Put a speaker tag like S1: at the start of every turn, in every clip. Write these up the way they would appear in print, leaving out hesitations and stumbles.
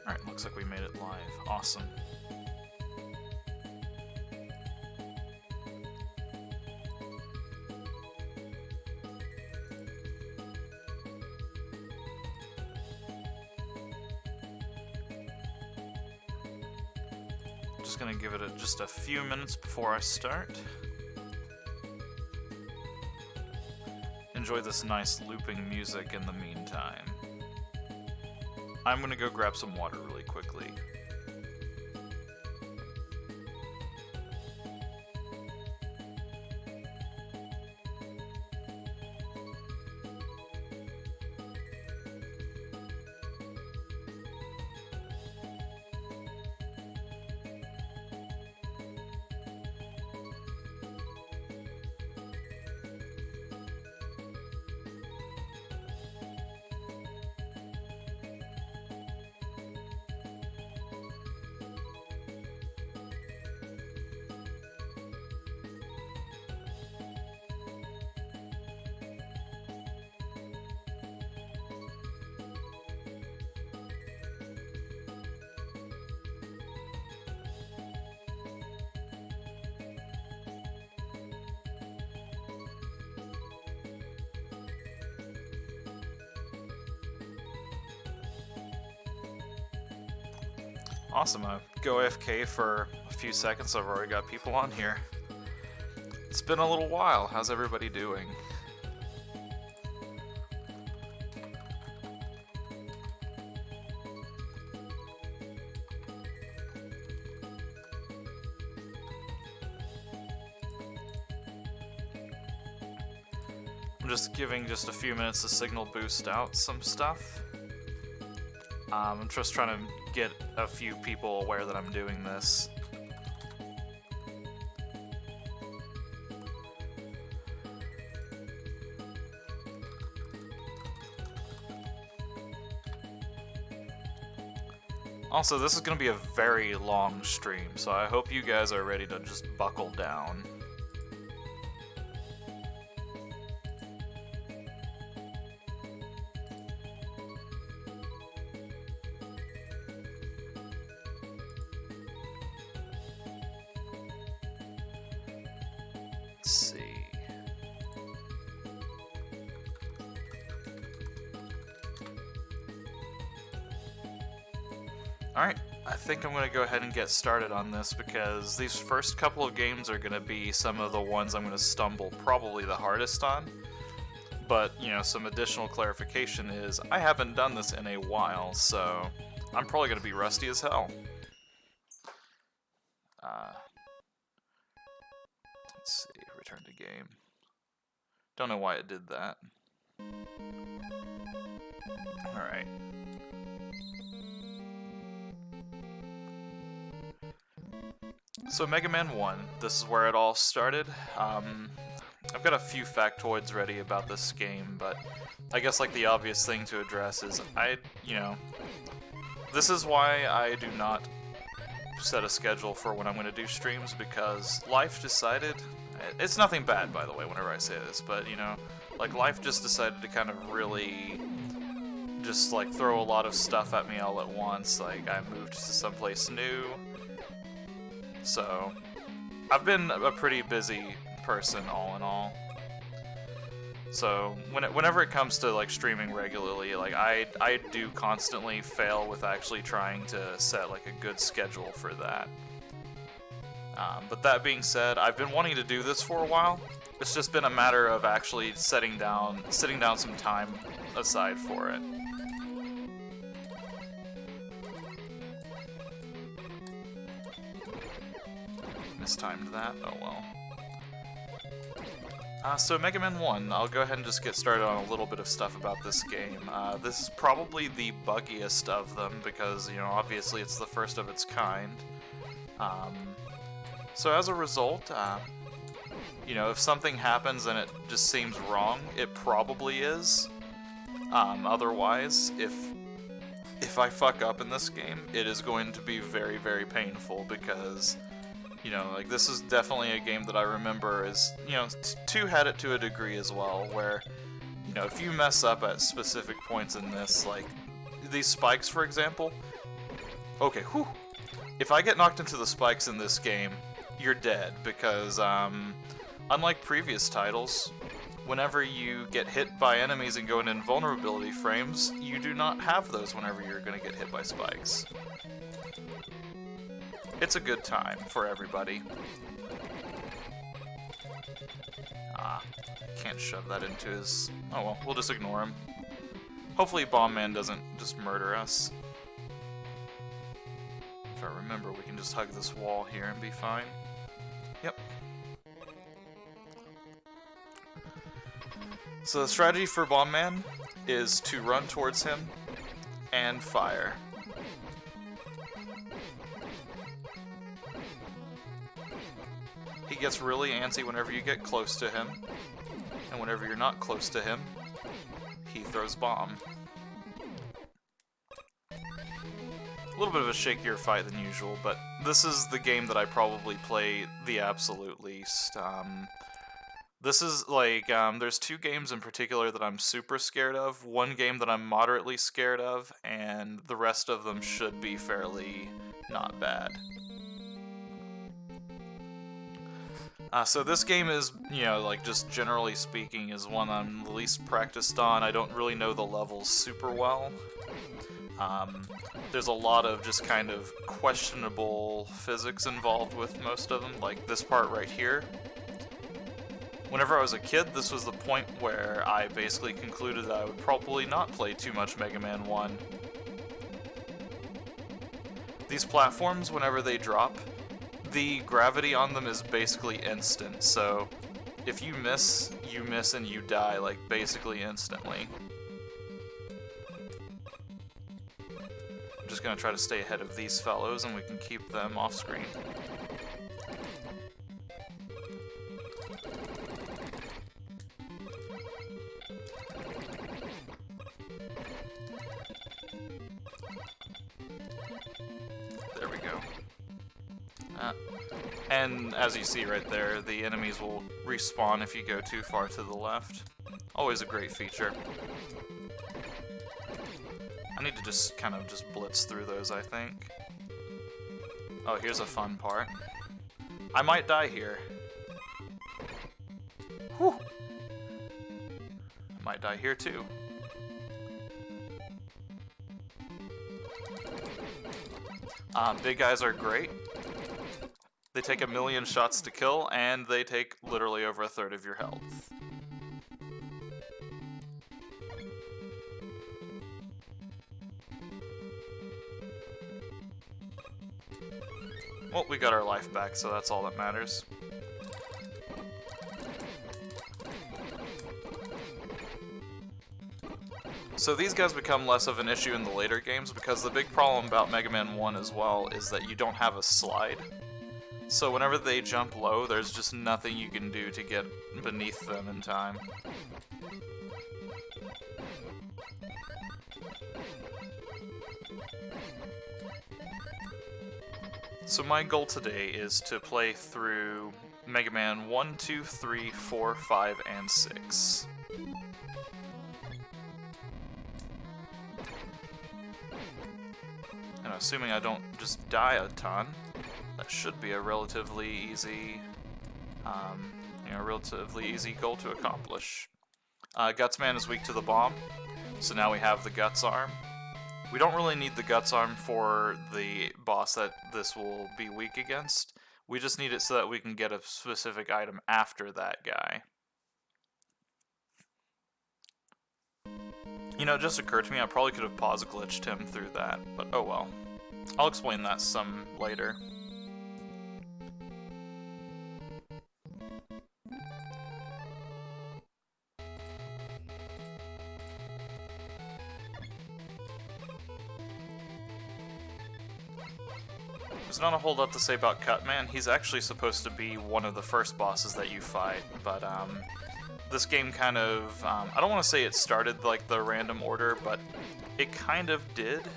S1: Alright, looks like we made it live. Awesome. Just gonna give it just a few minutes before I start. Enjoy this nice looping music in the meantime. I'm gonna go grab some water really quickly. Awesome, I'll go AFK for a few seconds. I've already got people on here. It's been a little while. How's everybody doing? I'm just giving just a few minutes to signal boost out some stuff. I'm just trying to get a few people aware that I'm doing this. Also, this is going to be a very long stream, so I hope you guys are ready to just buckle down. Let's see. Alright, I think I'm going to go ahead and get started on this because these first couple of games are going to be some of the ones I'm going to stumble probably the hardest on. But, you know, some additional clarification is I haven't done this in a while, so I'm probably going to be rusty as hell. Let's see, return to game. Don't know why it did that. Alright. So Mega Man 1, this is where it all started. I've got a few factoids ready about this game, but I guess like the obvious thing to address is this is why I do not set a schedule for when I'm going to do streams, because life decided, it's nothing bad by the way whenever I say this, but you know, like life just decided to kind of really just like throw a lot of stuff at me all at once. Like I moved to someplace new, so I've been a pretty busy person all in all. So whenever it comes to like streaming regularly, like I do constantly fail with actually trying to set like a good schedule for that. But that being said, I've been wanting to do this for a while. It's just been a matter of actually sitting down some time aside for it. Mistimed that, oh well. So Mega Man 1, I'll go ahead and just get started on a little bit of stuff about this game. This is probably the buggiest of them because, you know, obviously it's the first of its kind. So as a result, you know, if something happens and it just seems wrong, it probably is. Otherwise, if I fuck up in this game, it is going to be very, very painful because, you know, like this is definitely a game that I remember as, you know, 2 had it to a degree as well, where, you know, if you mess up at specific points in this, like these spikes for example, Okay, whew. If I get knocked into the spikes in this game, you're dead, because, unlike previous titles, whenever you get hit by enemies and go into invulnerability frames, you do not have those whenever you're going to get hit by spikes. It's a good time for everybody. Can't shove that into his... Oh well, we'll just ignore him. Hopefully Bomb Man doesn't just murder us. If I remember, we can just hug this wall here and be fine. Yep. So the strategy for Bomb Man is to run towards him and fire. He gets really antsy whenever you get close to him, and whenever you're not close to him, he throws bomb. A little bit of a shakier fight than usual, but this is the game that I probably play the absolute least. This is like, there's two games in particular that I'm super scared of, one game that I'm moderately scared of, and the rest of them should be fairly not bad. So this game is, you know, like, just generally speaking, is one I'm the least practiced on. I don't really know the levels super well. There's a lot of just kind of questionable physics involved with most of them, like this part right here. Whenever I was a kid, this was the point where I basically concluded that I would probably not play too much Mega Man 1. These platforms, whenever they drop, the gravity on them is basically instant, so if you miss and you die, like, basically instantly. I'm just gonna try to stay ahead of these fellows and we can keep them off screen. There we go. And as you see right there, the enemies will respawn if you go too far to the left. Always a great feature. I need to just kind of just blitz through those, I think. Oh, here's a fun part. I might die here. Whew! I might die here too. Big guys are great. They take 1,000,000 shots to kill, and they take literally over 1/3 of your health. Well, we got our life back, so that's all that matters. So these guys become less of an issue in the later games, because the big problem about Mega Man 1 as well is that you don't have a slide. So whenever they jump low, there's just nothing you can do to get beneath them in time. So my goal today is to play through Mega Man 1, 2, 3, 4, 5, and 6. And assuming I don't just die a ton, that should be a relatively easy, relatively easy goal to accomplish. Gutsman is weak to the bomb, so now we have the Guts arm. We don't really need the Guts arm for the boss that this will be weak against. We just need it so that we can get a specific item after that guy. You know, it just occurred to me I probably could have pause glitched him through that, but oh well. I'll explain that some later. There's not a whole lot to say about Cutman. He's actually supposed to be one of the first bosses that you fight, but this game kind of, I don't want to say it started like the random order, but it kind of did.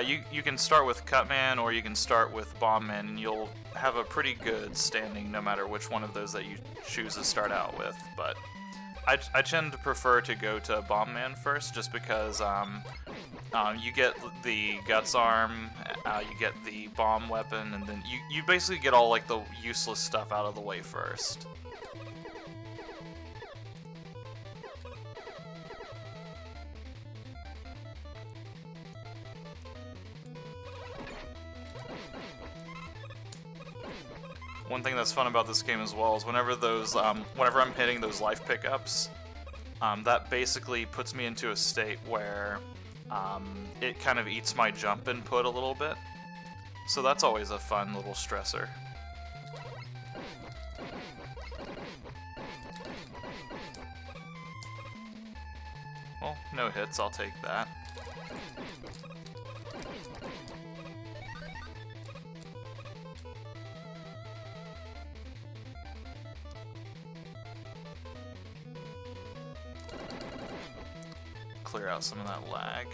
S1: You can start with Cutman or you can start with Bombman, and you'll have a pretty good standing no matter which one of those that you choose to start out with, but I tend to prefer to go to Bombman first just because You get the guts arm, you get the bomb weapon, and then you basically get all like the useless stuff out of the way first. One thing that's fun about this game as well is whenever I'm hitting those life pickups, that basically puts me into a state where it kind of eats my jump input a little bit. So that's always a fun little stressor. Well, no hits, I'll take that. Clear out some of that lag.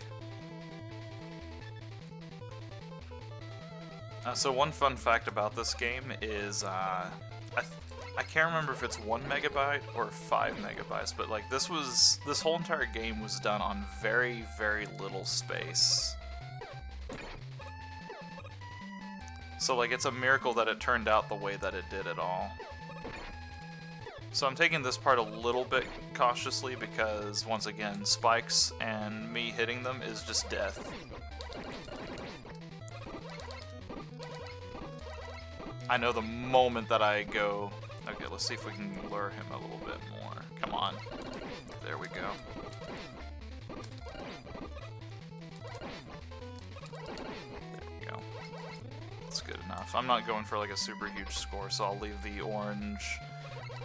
S1: So one fun fact about this game is, I can't remember if it's 1 megabyte or 5 megabytes, but like this whole entire game was done on very, very little space. So like it's a miracle that it turned out the way that it did at all. So I'm taking this part a little bit cautiously because, once again, spikes and me hitting them is just death. I know the moment that I go... Okay, let's see if we can lure him a little bit more. Come on. There we go. There we go. That's good enough. I'm not going for like a super huge score, so I'll leave the orange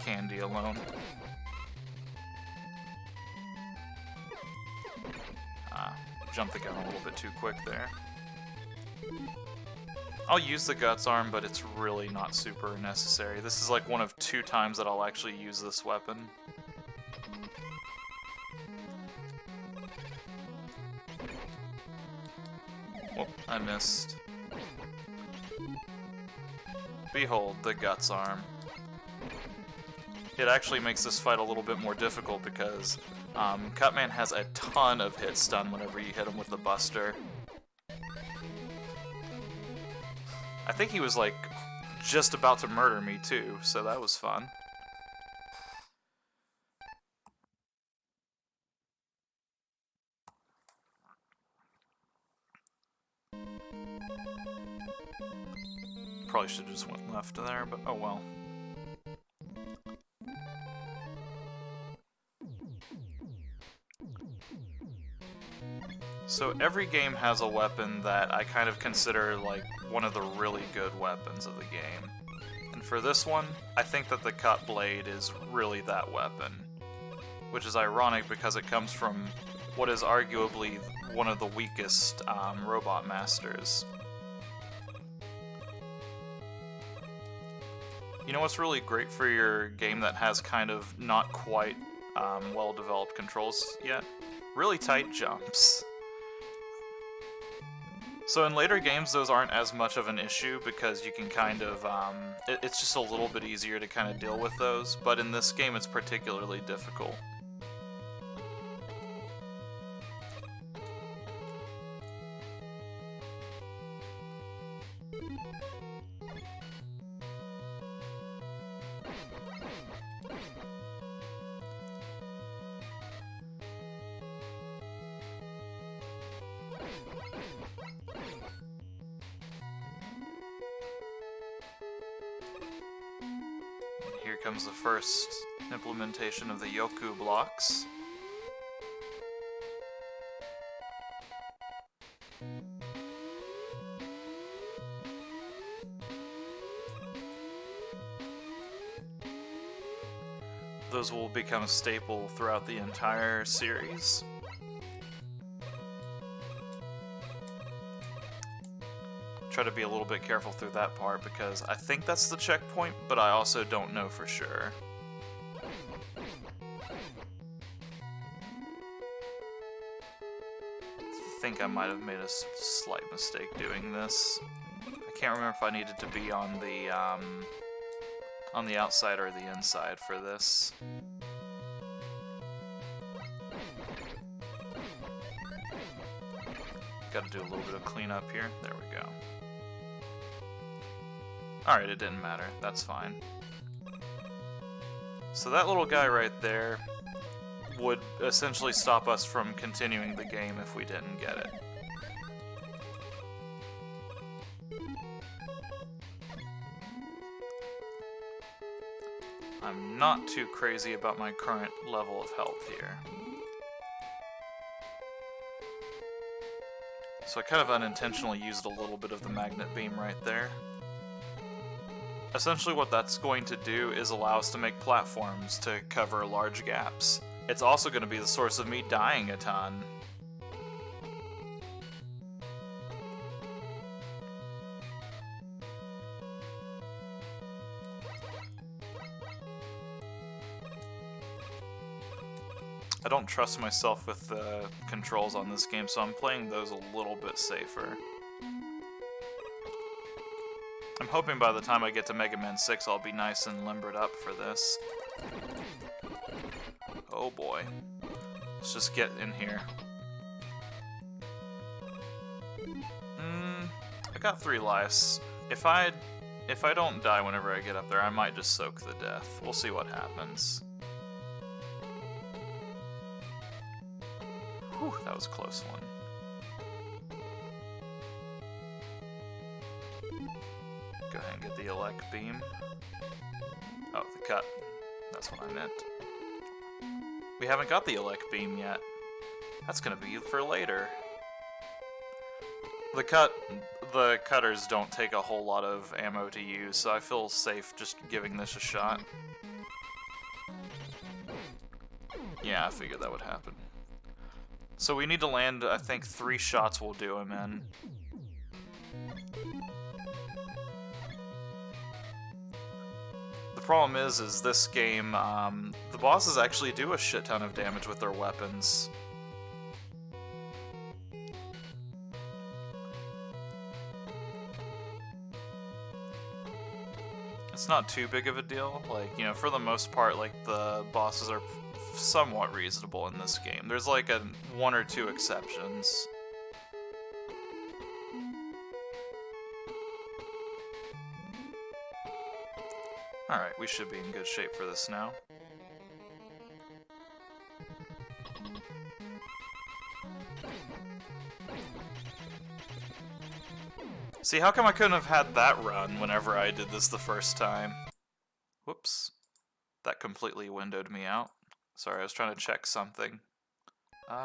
S1: candy alone. Jumped the gun a little bit too quick there. I'll use the guts arm, but it's really not super necessary. This is like one of 2 times that I'll actually use this weapon. Whoop, I missed. Behold the guts arm. It actually makes this fight a little bit more difficult because Cutman has a ton of hit stun whenever you hit him with the Buster. I think he was like just about to murder me too, so that was fun. Probably should have just went left there, but oh well. So every game has a weapon that I kind of consider like one of the really good weapons of the game. And for this one, I think that the cut blade is really that weapon. Which is ironic because it comes from what is arguably one of the weakest robot masters. You know what's really great for your game that has kind of not quite well-developed controls yet? Really tight jumps. So in later games, those aren't as much of an issue because you can kind of, it's just a little bit easier to kind of deal with those, but in this game it's particularly difficult. Here comes the first implementation of the Yoku blocks. Those will become a staple throughout the entire series. Try to be a little bit careful through that part because I think that's the checkpoint, but I also don't know for sure. I think I might have made a slight mistake doing this. I can't remember if I needed to be on the outside or the inside for this. Gotta do a little bit of cleanup here. There we go. Alright, it didn't matter. That's fine. So that little guy right there would essentially stop us from continuing the game if we didn't get it. I'm not too crazy about my current level of health here. So I kind of unintentionally used a little bit of the magnet beam right there. Essentially what that's going to do is allow us to make platforms to cover large gaps. It's also going to be the source of me dying a ton. I don't trust myself with the controls on this game, so I'm playing those a little bit safer. I'm hoping by the time I get to Mega Man 6 I'll be nice and limbered up for this. Oh boy. Let's just get in here. I got 3 lives. If I don't die whenever I get up there, I might just soak the death. We'll see what happens. Whew, that was a close one. Go ahead and get the elect beam. Oh, the cut. That's what I meant. We haven't got the elect beam yet. That's gonna be for later. The cutters don't take a whole lot of ammo to use, so I feel safe just giving this a shot. Yeah, I figured that would happen. So we need to land, I think 3 shots will do him in. The problem is this game, the bosses actually do a shit ton of damage with their weapons. It's not too big of a deal, like, you know, for the most part, like, the bosses are somewhat reasonable in this game. There's like 1 or 2 exceptions. Alright, we should be in good shape for this now. See, how come I couldn't have had that run whenever I did this the first time? Whoops. That completely windowed me out. Sorry, I was trying to check something.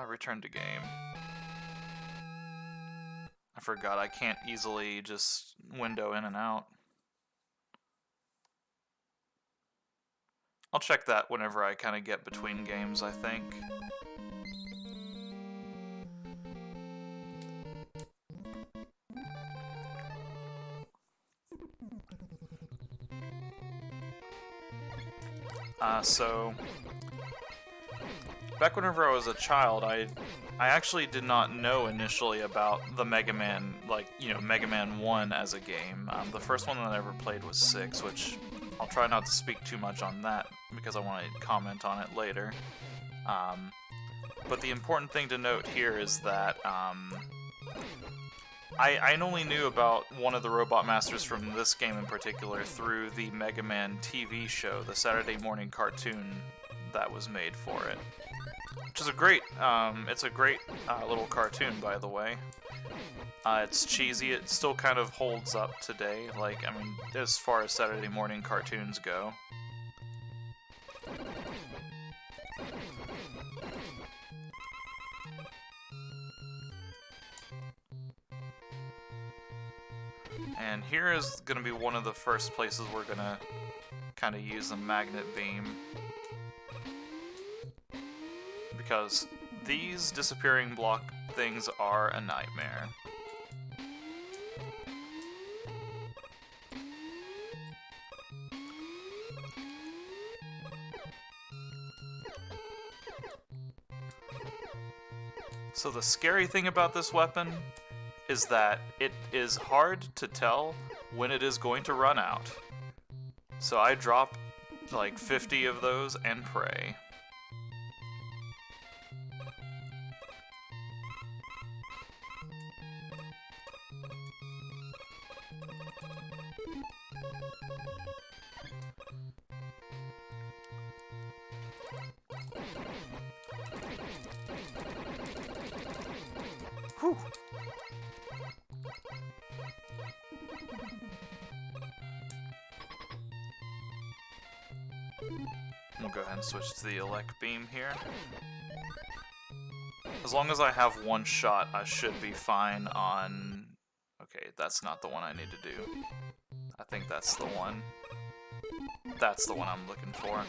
S1: Return to game. I forgot I can't easily just window in and out. I'll check that whenever I kind of get between games, I think. So back whenever I was a child, I actually did not know initially about the Mega Man, like, you know, Mega Man 1 as a game. The first one that I ever played was 6, which I'll try not to speak too much on that because I want to comment on it later. But the important thing to note here is that I only knew about one of the Robot Masters from this game in particular through the Mega Man TV show, the Saturday morning cartoon that was made for it. Which is a great, it's a great little cartoon, by the way. It's cheesy, it still kind of holds up today, like, I mean, as far as Saturday morning cartoons go. And here is going to be one of the first places we're going to kind of use the magnet beam. Because these disappearing block things are a nightmare. So the scary thing about this weapon is that it is hard to tell when it is going to run out. So I drop like 50 of those and pray. Whew. We'll go ahead and switch to the elect beam here. As long as I have one shot, I should be fine on... Okay, that's not the one I need to do. I think that's the one. That's the one I'm looking for.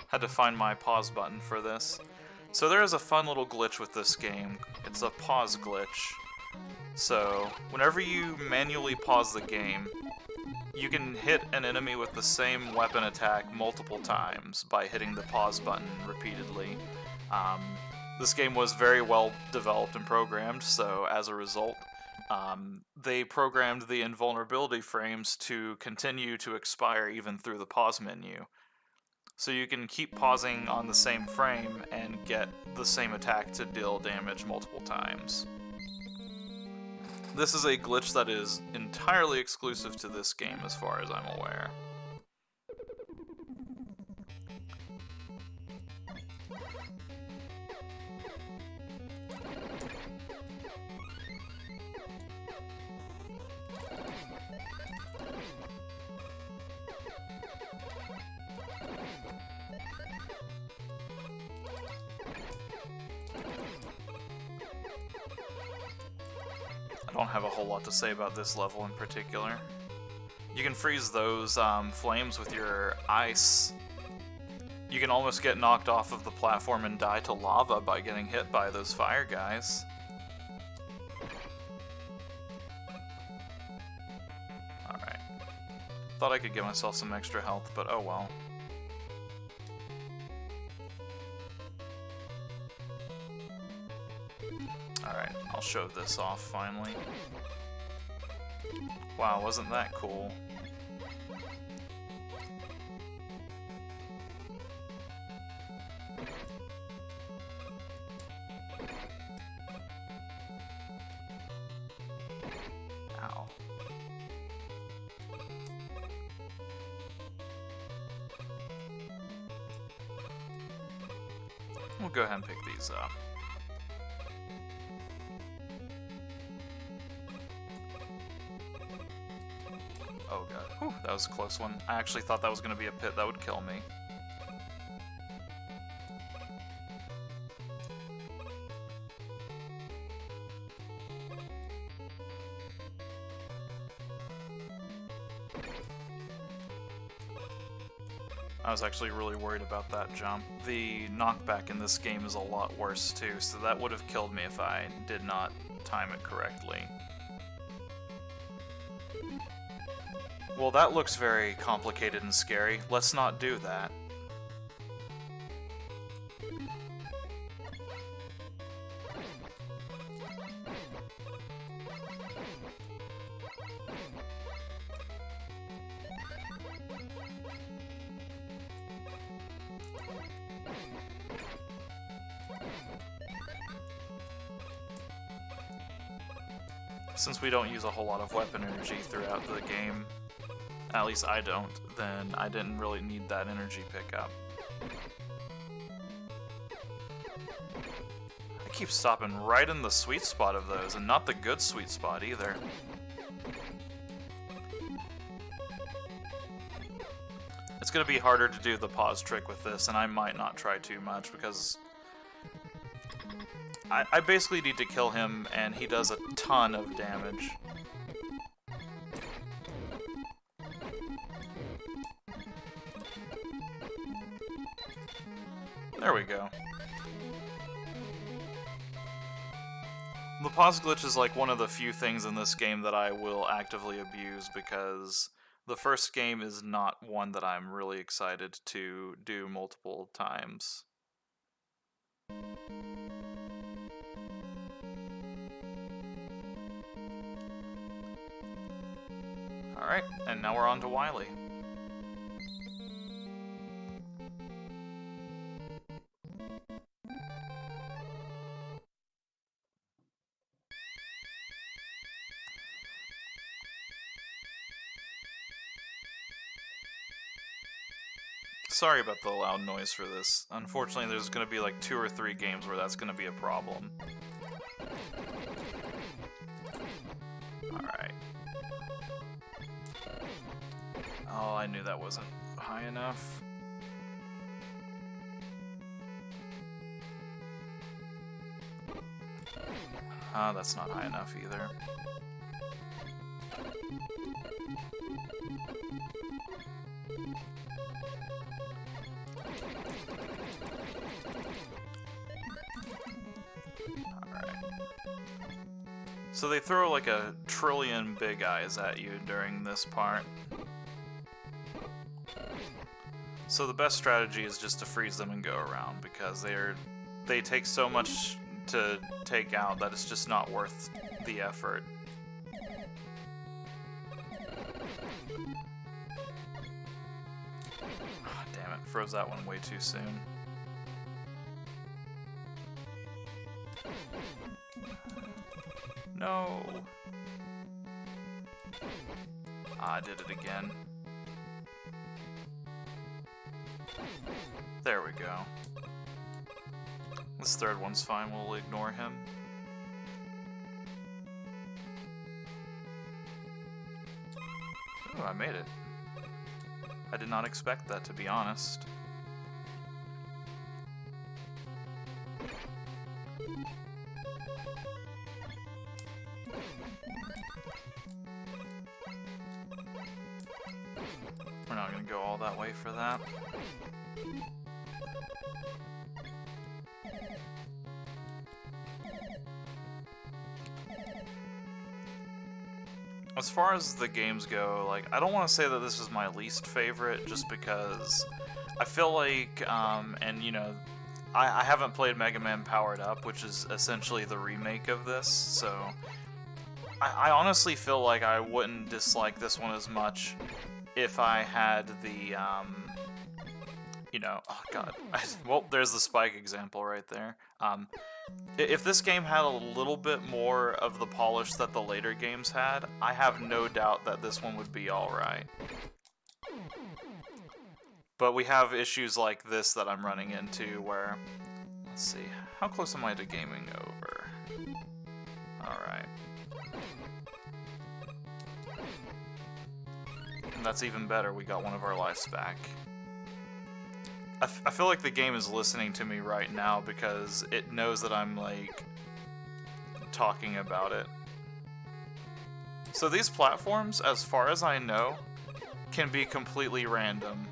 S1: Had to find my pause button for this. So there is a fun little glitch with this game. It's a pause glitch. So whenever you manually pause the game, you can hit an enemy with the same weapon attack multiple times by hitting the pause button repeatedly. This game was very well developed and programmed, so as a result, they programmed the invulnerability frames to continue to expire even through the pause menu. So you can keep pausing on the same frame and get the same attack to deal damage multiple times. This is a glitch that is entirely exclusive to this game as far as I'm aware. I don't have a whole lot to say about this level in particular. You can freeze those flames with your ice. You can almost get knocked off of the platform and die to lava by getting hit by those fire guys. Alright. Thought I could get myself some extra health, but oh well. Alright, I'll show this off finally. Wow, wasn't that cool? Ow. We'll go ahead and pick these up. Oh god. Whew, that was a close one. I actually thought that was going to be a pit that would kill me. I was actually really worried about that jump. The knockback in this game is a lot worse too, so that would have killed me if I did not time it correctly. Well, that looks very complicated and scary. Let's not do that. Since we don't use a whole lot of weapon energy throughout the game, at least I don't, then I didn't really need that energy pickup. I keep stopping right in the sweet spot of those, and not the good sweet spot either. It's gonna be harder to do the pause trick with this, and I might not try too much, because I basically need to kill him, and he does a ton of damage. There we go. The pause glitch is like one of the few things in this game that I will actively abuse, because the first game is not one that I'm really excited to do multiple times. Alright, and now we're on to Wily. Sorry about the loud noise for this. Unfortunately, there's going to be like 2 or 3 games where that's going to be a problem. Alright. Oh, I knew that wasn't high enough. That's not high enough either. So they throw like a trillion big eyes at you during this part. So the best strategy is just to freeze them and go around, because they take so much to take out that it's just not worth the effort. Oh, damn it, froze that one way too soon. No! I did it again. There we go. This third one's fine, we'll ignore him. Ooh, I made it. I did not expect that, to be honest. We're not gonna go all that way for that. As far as the games go, like, I don't want to say that this is my least favorite, just because I feel like, and you know, I haven't played Mega Man Powered Up, which is essentially the remake of this, so I honestly feel like I wouldn't dislike this one as much if I had the, you know, oh god, well, there's the Spike example right there. If this game had a little bit more of the polish that the later games had, I have no doubt that this one would be alright. But we have issues like this that I'm running into where, let's see, how close am I to gaming over? Alright. And that's even better, we got one of our lives back. I feel like the game is listening to me right now because it knows that I'm, like, talking about it. So these platforms, as far as I know, can be completely random.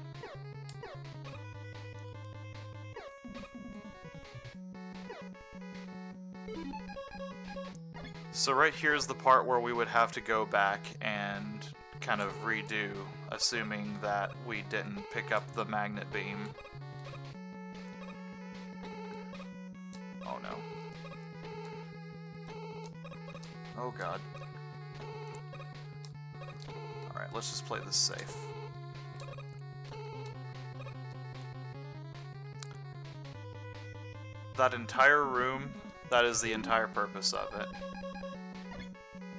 S1: So right here is the part where we would have to go back and kind of redo, assuming that we didn't pick up the magnet beam. Oh no. Oh god. Alright, let's just play this safe. That entire room, that is the entire purpose of it.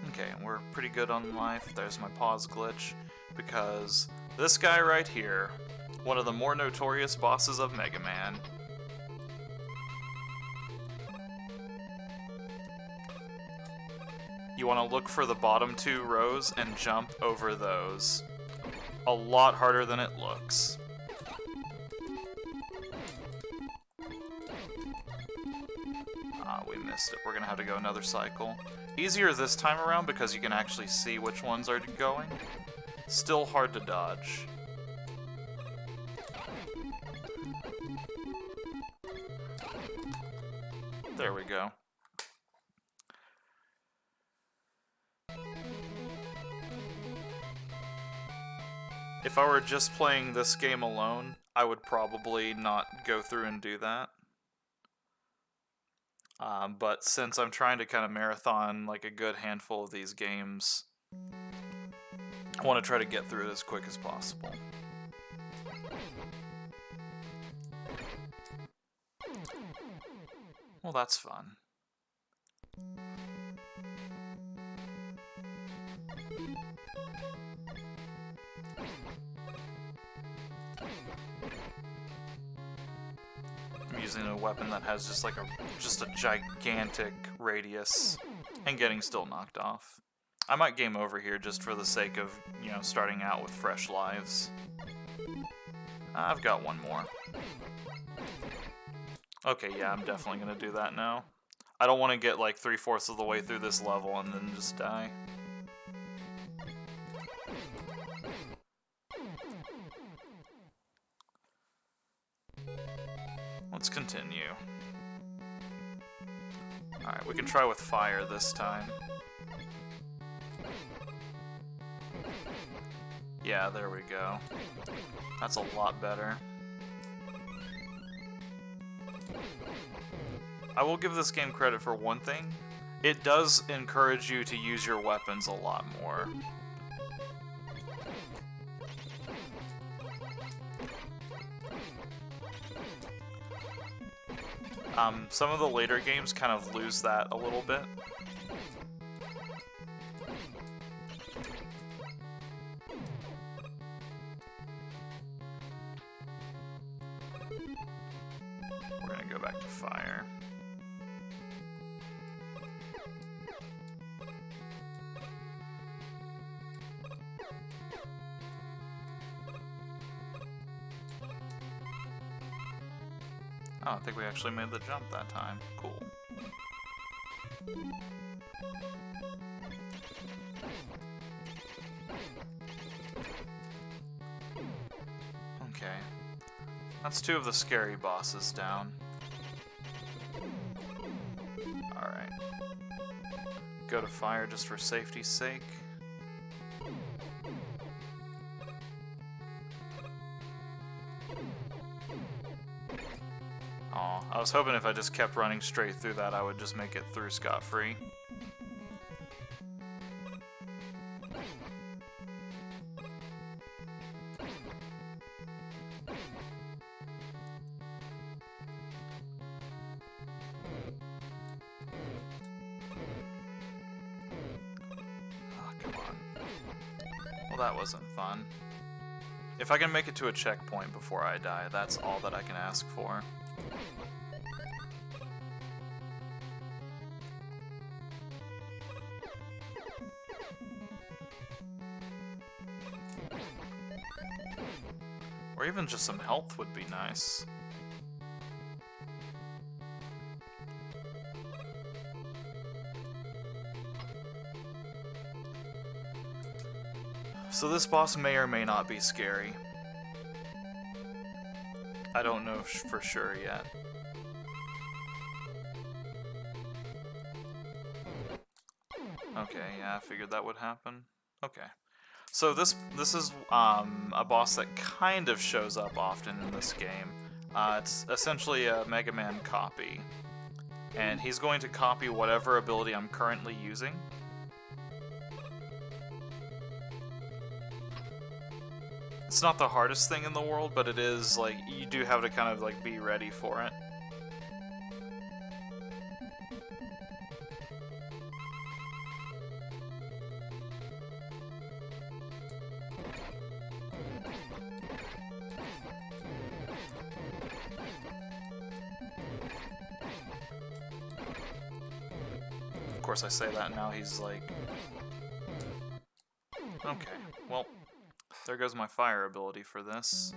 S1: Okay, we're pretty good on life. There's my pause glitch, because this guy right here, one of the more notorious bosses of Mega Man, you want to look for the bottom 2 rows and jump over those. A lot harder than it looks. We missed it. We're gonna have to go another cycle. Easier this time around because you can actually see which ones are going. Still hard to dodge. There we go. If I were just playing this game alone, I would probably not go through and do that. But since I'm trying to kind of marathon like a good handful of these games, I want to try to get through it as quick as possible. Well, that's fun. using a weapon that has just like a gigantic radius and getting still knocked off. I might game over here just for the sake of, you know, starting out with fresh lives. I've got one more. Okay, yeah, I'm definitely gonna do that now. I don't want to get like 3/4 of the way through this level and then just die. Let's continue. Alright, we can try with fire this time. Yeah, there we go. That's a lot better. I will give this game credit for one thing. It does encourage you to use your weapons a lot more. Some of the later games kind of lose that a little bit. We're gonna go back to fire. Oh, I think we actually made the jump that time. Cool. Okay. That's 2 of the scary bosses down. Alright. Go to fire just for safety's sake. Aw, I was hoping if I just kept running straight through that, I would just make it through scot-free. Oh, come on. Well, that wasn't fun. If I can make it to a checkpoint before I die, that's all that I can ask for. Or even just some health would be nice. So this boss may or may not be scary. I don't know for sure yet. Okay, yeah, I figured that would happen. Okay. So this is a boss that kind of shows up often in this game. It's essentially a Mega Man copy. And he's going to copy whatever ability I'm currently using. It's not the hardest thing in the world, but it is, like, you do have to kind of, like, be ready for it. Of course I say that and now he's like... Okay, well, there goes my fire ability for this.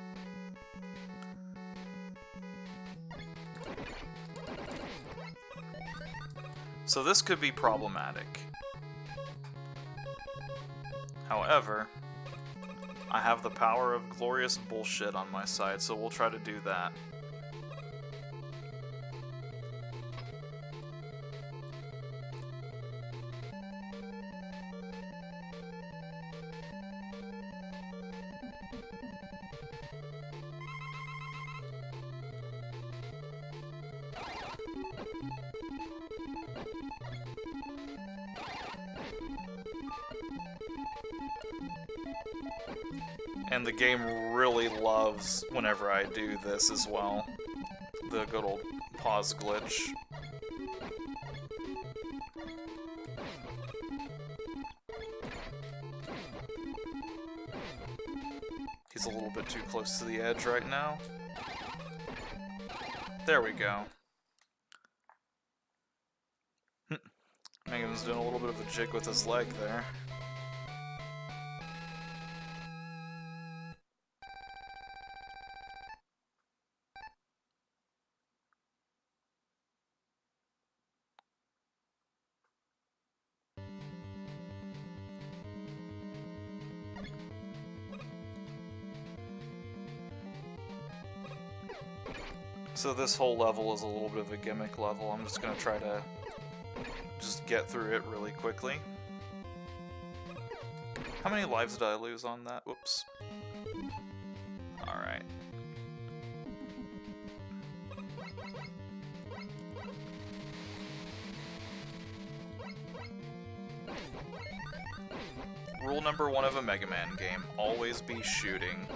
S1: So this could be problematic. However, I have the power of glorious bullshit on my side, so we'll try to do that. And the game really loves whenever I do this as well. The good old pause glitch. He's a little bit too close to the edge right now. There we go. Megan's doing a little bit of a jig with his leg there. So this whole level is a little bit of a gimmick level. I'm just gonna try to just get through it really quickly. How many lives did I lose on that? Whoops. Alright. Rule number 1 of a Mega Man game, always be shooting.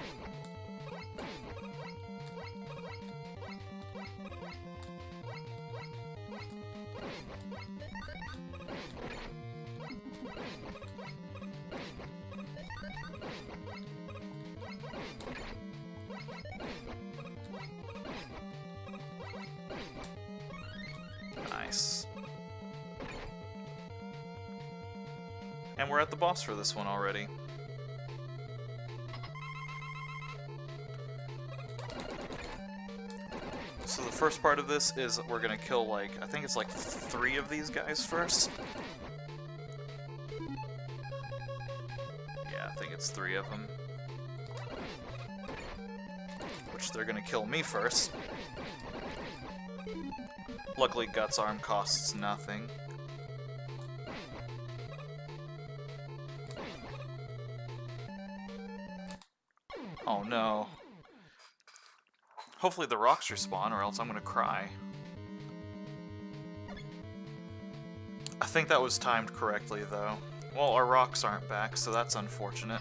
S1: Nice. And we're at the boss for this one already. So the first part of this is we're gonna kill, like, I think it's like 3 of these guys first. Yeah, I think it's 3 of them. Which they're gonna kill me first. Luckily, Guts Arm costs nothing. Oh no. Hopefully the rocks respawn, or else I'm gonna cry. I think that was timed correctly, though. Well, our rocks aren't back, so that's unfortunate.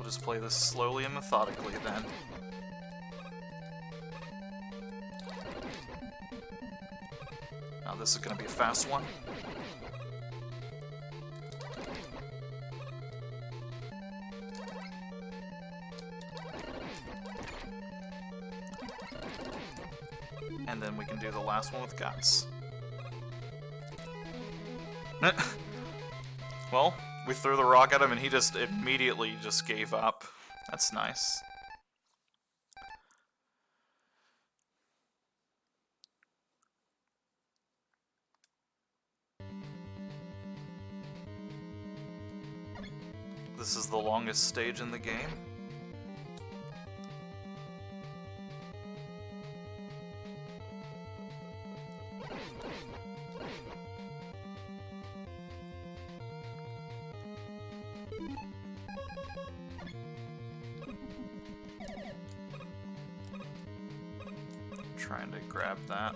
S1: Just play this slowly and methodically then. Now this is going to be a fast one. And then we can do the last one with Guts. Well, we threw the rock at him and he just immediately just gave up. That's nice. This is the longest stage in the game. Trying to grab that.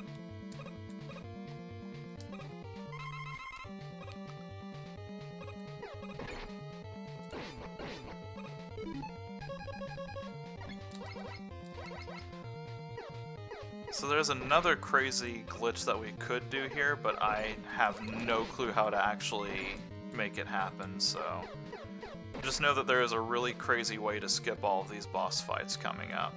S1: So there's another crazy glitch that we could do here, but I have no clue how to actually make it happen, so just know that there is a really crazy way to skip all of these boss fights coming up.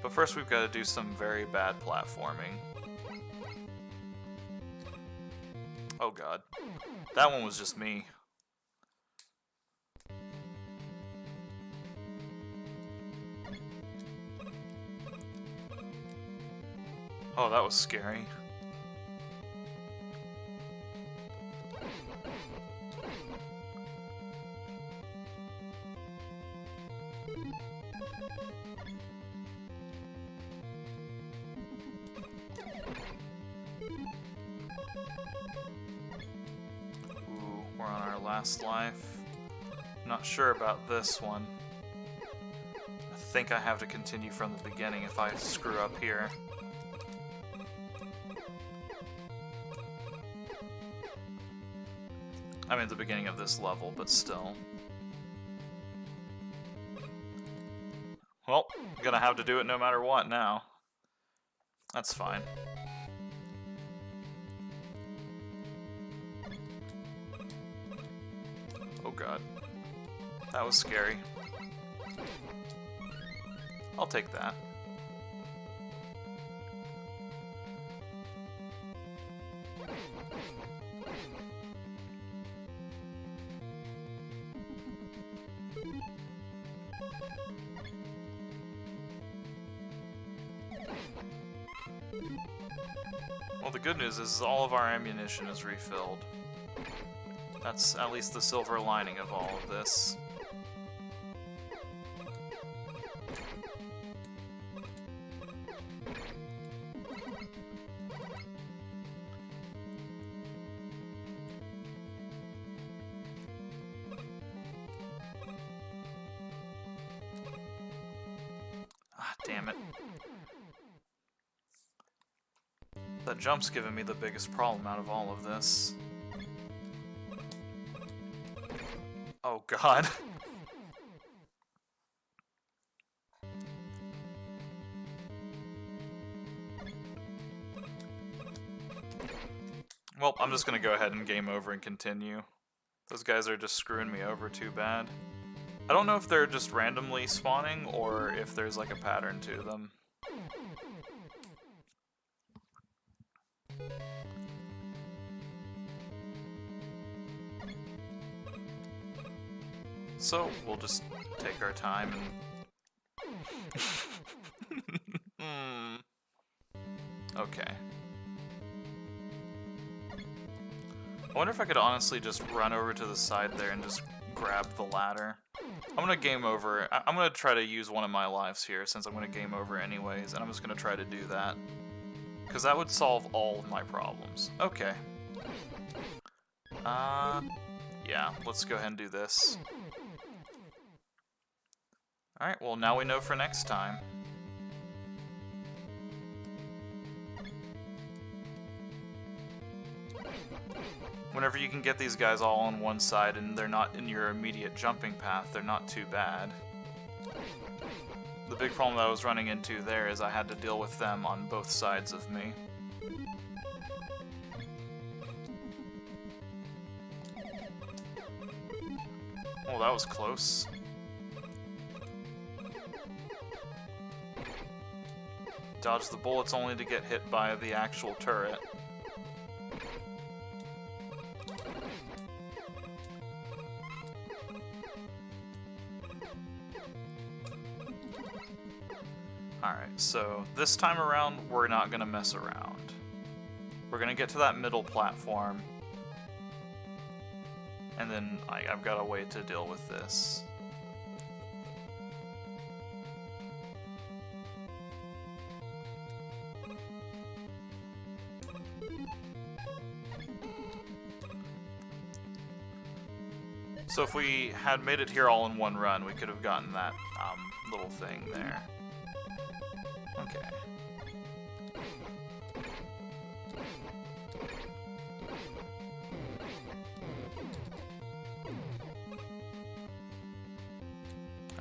S1: But first we've got to do some very bad platforming. Oh god. That one was just me. Oh, that was scary. We're on our last life. Not sure about this one. I think I have to continue from the beginning if I screw up here. I mean, the beginning of this level, but still. Well, I'm gonna have to do it no matter what now. That's fine. Oh god. That was scary. I'll take that. Well, the good news is all of our ammunition is refilled. That's at least the silver lining of all of this. Ah, damn it. That jump's giving me the biggest problem out of all of this. Oh god. Well, I'm just gonna go ahead and game over and continue. Those guys are just screwing me over too bad. I don't know if they're just randomly spawning or if there's like a pattern to them. So, we'll just take our time and... Okay. I wonder if I could honestly just run over to the side there and just grab the ladder. I'm gonna game over. I'm gonna try to use one of my lives here since I'm gonna game over anyways, and I'm just gonna try to do that. Because that would solve all of my problems. Okay. Yeah, let's go ahead and do this. Alright, well now we know for next time. Whenever you can get these guys all on one side and they're not in your immediate jumping path, they're not too bad. The big problem that I was running into there is I had to deal with them on both sides of me. Oh, that was close. Dodge the bullets only to get hit by the actual turret. Alright, so this time around, we're not gonna mess around. We're gonna get to that middle platform, and then I've got a way to deal with this. So if we had made it here all in one run, we could have gotten that little thing there. Okay.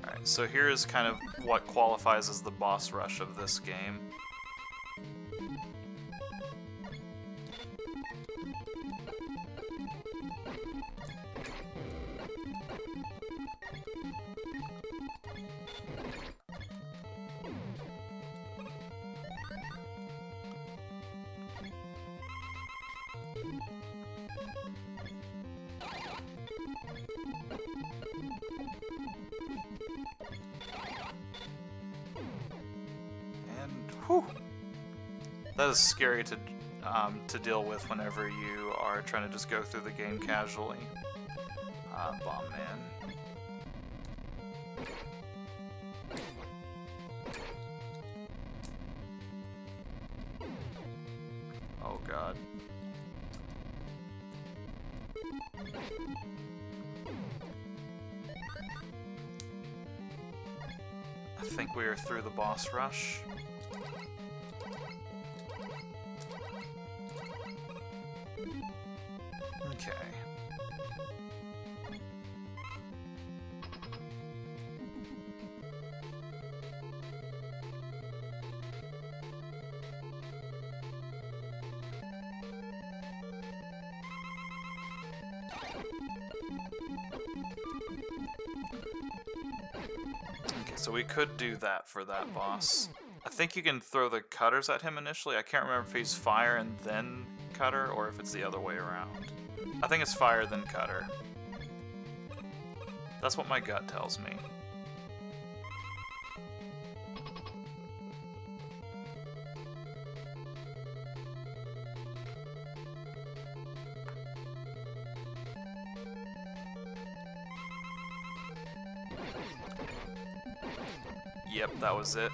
S1: Alright, so here is kind of what qualifies as the boss rush of this game. Whew. That is scary to deal with whenever you are trying to just go through the game casually. Bomb man. Oh god. I think we are through the boss rush. Okay. Okay, so we could do that for that boss. I think you can throw the cutters at him initially. I can't remember if he's fire and then cutter, or if it's the other way around. I think it's fire then cutter. That's what my gut tells me. Yep, that was it.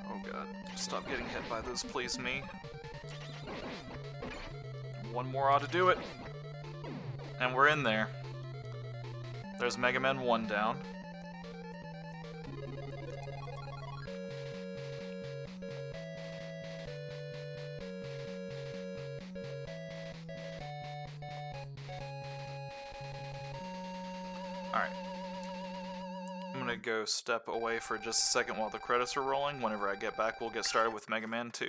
S1: Oh god, stop getting hit by those, please, me. One more ought to do it. And we're in there. There's Mega Man 1 down. Alright. I'm gonna go step away for just a second while the credits are rolling. Whenever I get back, we'll get started with Mega Man 2.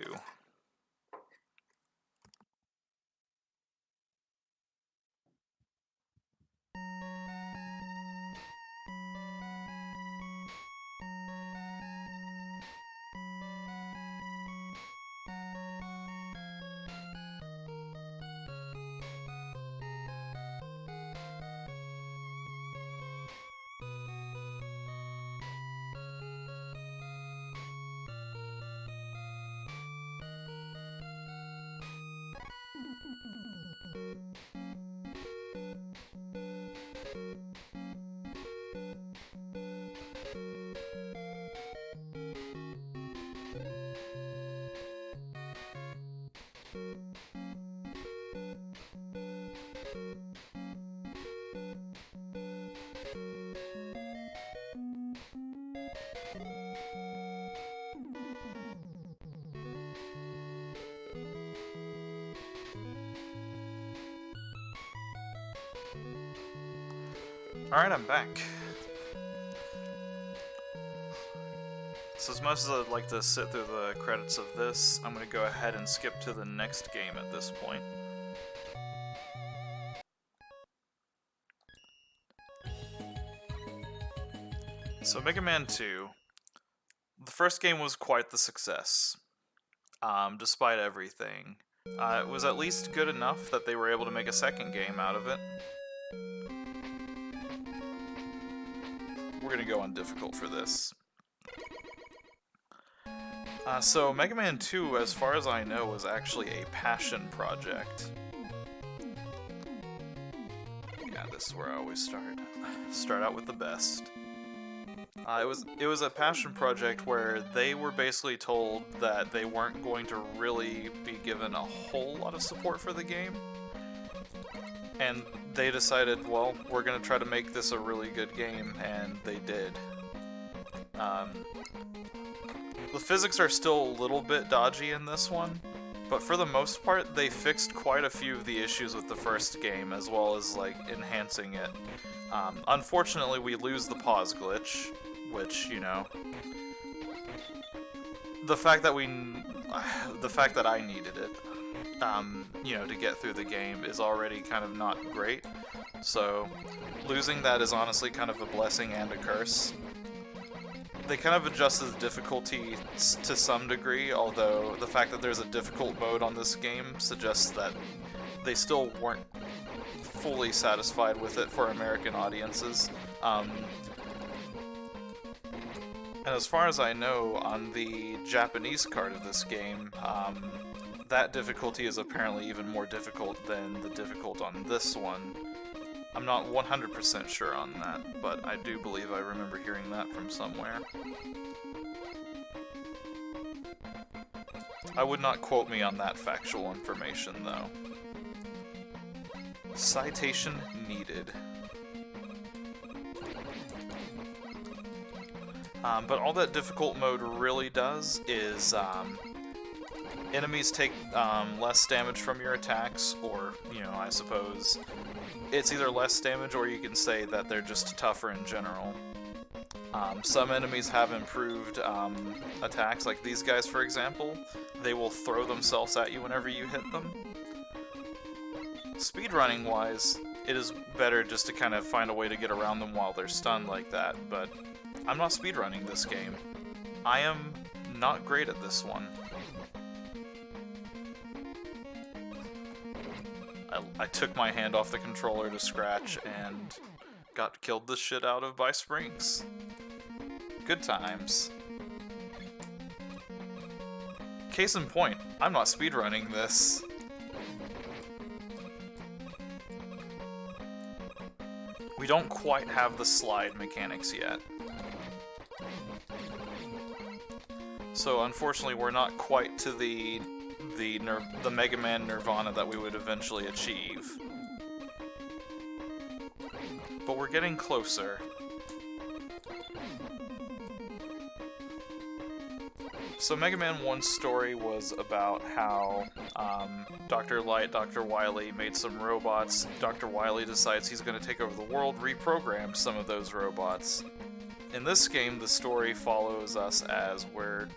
S1: Alright, I'm back. So as much as I'd like to sit through the credits of this, I'm going to go ahead and skip to the next game at this point. So Mega Man 2, the first game was quite the success, despite everything. It was at least good enough that they were able to make a second game out of it. We're gonna go on difficult for this. So Mega Man 2, as far as I know, was actually a passion project. Yeah, this is where I always start. Start out with the best. It was a passion project where they were basically told that they weren't going to really be given a whole lot of support for the game. And they decided, well, we're going to try to make this a really good game, and they did. The physics are still a little bit dodgy in this one, but for the most part, they fixed quite a few of the issues with the first game, as well as, like, enhancing it. Unfortunately, we lose the pause glitch, which, you know, the fact that I needed it, you know, to get through the game is already kind of not great. So losing that is honestly kind of a blessing and a curse. They kind of adjusted the difficulty to some degree, although the fact that there's a difficult mode on this game suggests that they still weren't fully satisfied with it for American audiences. And as far as I know, on the Japanese card of this game, that difficulty is apparently even more difficult than the difficult on this one. I'm not 100% sure on that, but I do believe I remember hearing that from somewhere. I would not quote me on that factual information, though. Citation needed. But all that difficult mode really does is enemies take less damage from your attacks, or, you know, I suppose it's either less damage or you can say that they're just tougher in general. Some enemies have improved attacks, like these guys, for example. They will throw themselves at you whenever you hit them. Speedrunning-wise, it is better just to kind of find a way to get around them while they're stunned like that, but I'm not speedrunning this game. I am not great at this one. I took my hand off the controller to scratch and got killed the shit out of by springs. Good times. Case in point, I'm not speedrunning this. We don't quite have the slide mechanics yet. So unfortunately we're not quite to the Mega Man Nirvana that we would eventually achieve. But we're getting closer. So Mega Man 1's story was about how Dr. Light, Dr. Wily made some robots. Dr. Wily decides he's going to take over the world, reprogram some of those robots. In this game, the story follows us as we're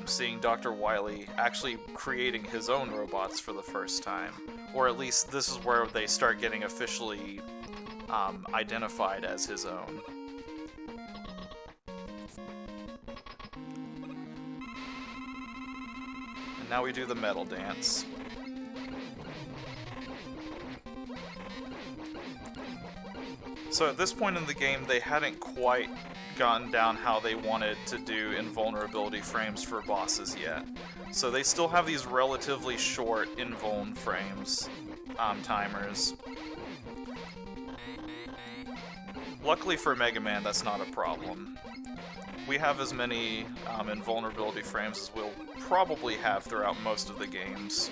S1: seeing Dr. Wily actually creating his own robots for the first time. Or at least this is where they start getting officially identified as his own. And now we do the metal dance. So at this point in the game, they hadn't quite gotten down how they wanted to do invulnerability frames for bosses yet. So they still have these relatively short invuln frames, timers. Luckily for Mega Man, that's not a problem. We have as many invulnerability frames as we'll probably have throughout most of the games.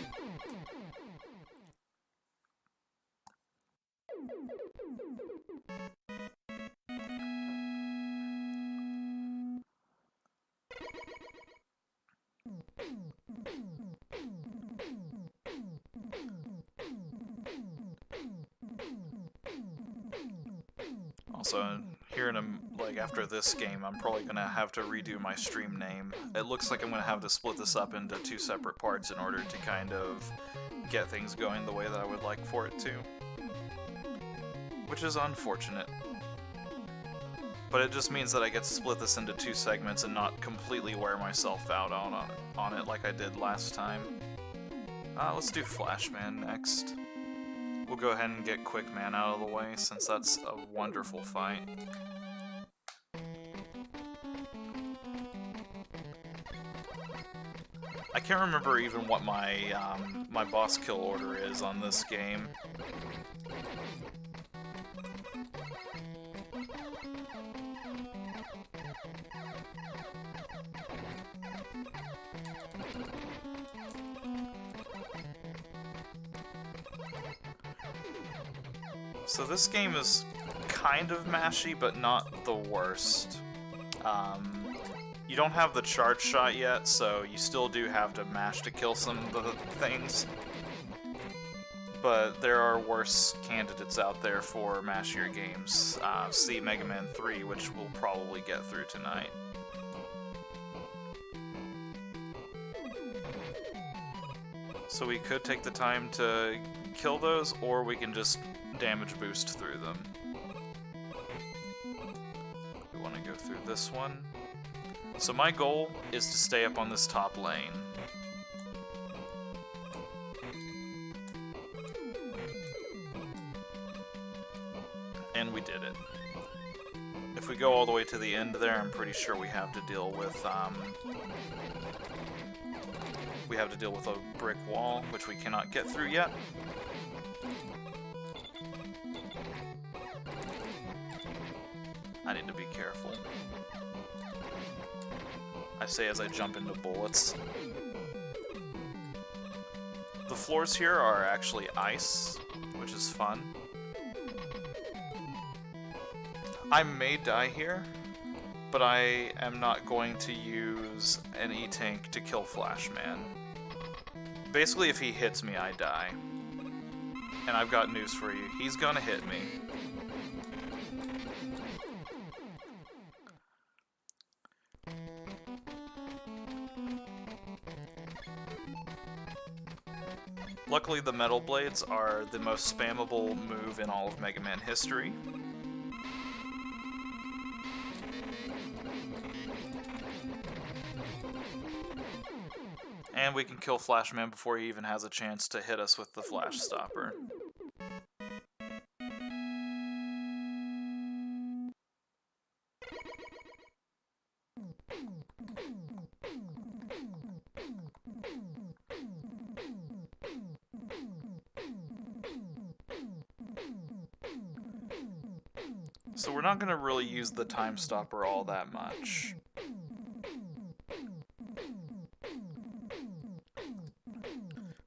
S1: Also, here in after this game, I'm probably gonna have to redo my stream name. It looks like I'm gonna have to split this up into 2 separate parts in order to kind of get things going the way that I would like for it to. Which is unfortunate. But it just means that I get to split this into 2 segments and not completely wear myself out on it like I did last time. Let's do Flashman next. We'll go ahead and get Quick Man out of the way, since that's a wonderful fight. I can't remember even what my my boss kill order is on this game. So this game is kind of mashy, but not the worst. You don't have the charge shot yet, so you still do have to mash to kill some of the things. But there are worse candidates out there for mashier games. See Mega Man 3, which we'll probably get through tonight. So we could take the time to kill those, or we can just damage boost through them. We want to go through this one. So my goal is to stay up on this top lane. And we did it. If we go all the way to the end there, I'm pretty sure we have to deal with we have to deal with a brick wall, which we cannot get through yet. I need to be careful. I say as I jump into bullets. The floors here are actually ice, which is fun. I may die here, but I am not going to use an E-Tank to kill Flashman. Basically, if he hits me, I die. And I've got news for you. He's gonna hit me. Luckily, the Metal Blades are the most spammable move in all of Mega Man history. And we can kill Flashman before he even has a chance to hit us with the Flash Stopper. So we're not going to really use the Time Stopper all that much.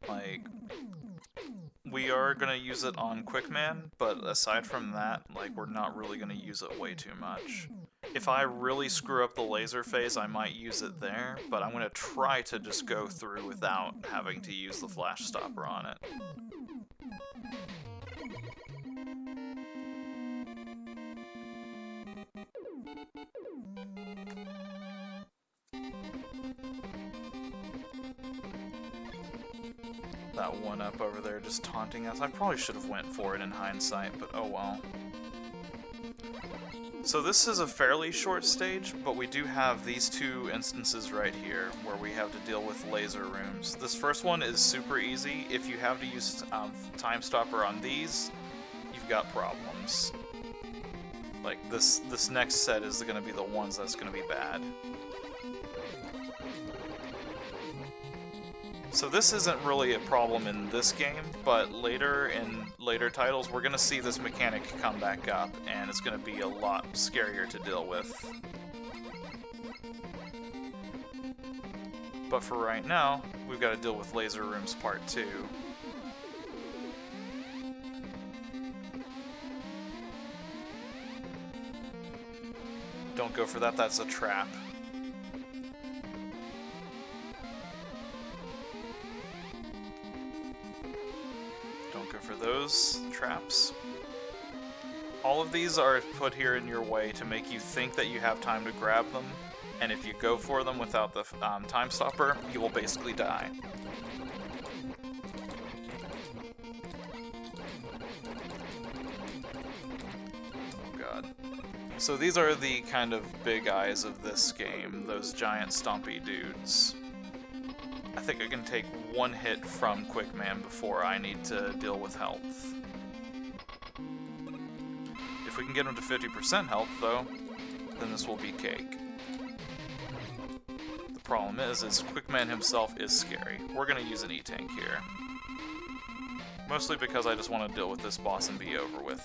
S1: Like, we are going to use it on Quickman, but aside from that, like, we're not really going to use it way too much. If I really screw up the laser phase, I might use it there, but I'm going to try to just go through without having to use the Flash Stopper on it. That one up over there just taunting us. I probably should have went for it in hindsight, but oh well. So this is a fairly short stage, but we do have these two instances right here where we have to deal with laser rooms. This first one is super easy. If you have to use Time Stopper on these, you've got problems. Like, this next set is going to be the ones that's going to be bad. So this isn't really a problem in this game, but later in later titles, we're going to see this mechanic come back up, and it's going to be a lot scarier to deal with. But for right now, we've got to deal with Laser Rooms Part 2. Don't go for that, that's a trap. For those traps. All of these are put here in your way to make you think that you have time to grab them, and if you go for them without the Time Stopper, you will basically die. Oh god. So these are the kind of big eyes of this game, those giant stompy dudes. I think I can take one hit from Quickman before I need to deal with health. If we can get him to 50% health, though, then this will be cake. The problem is Quickman himself is scary. We're going to use an E-Tank here. Mostly because I just want to deal with this boss and be over with.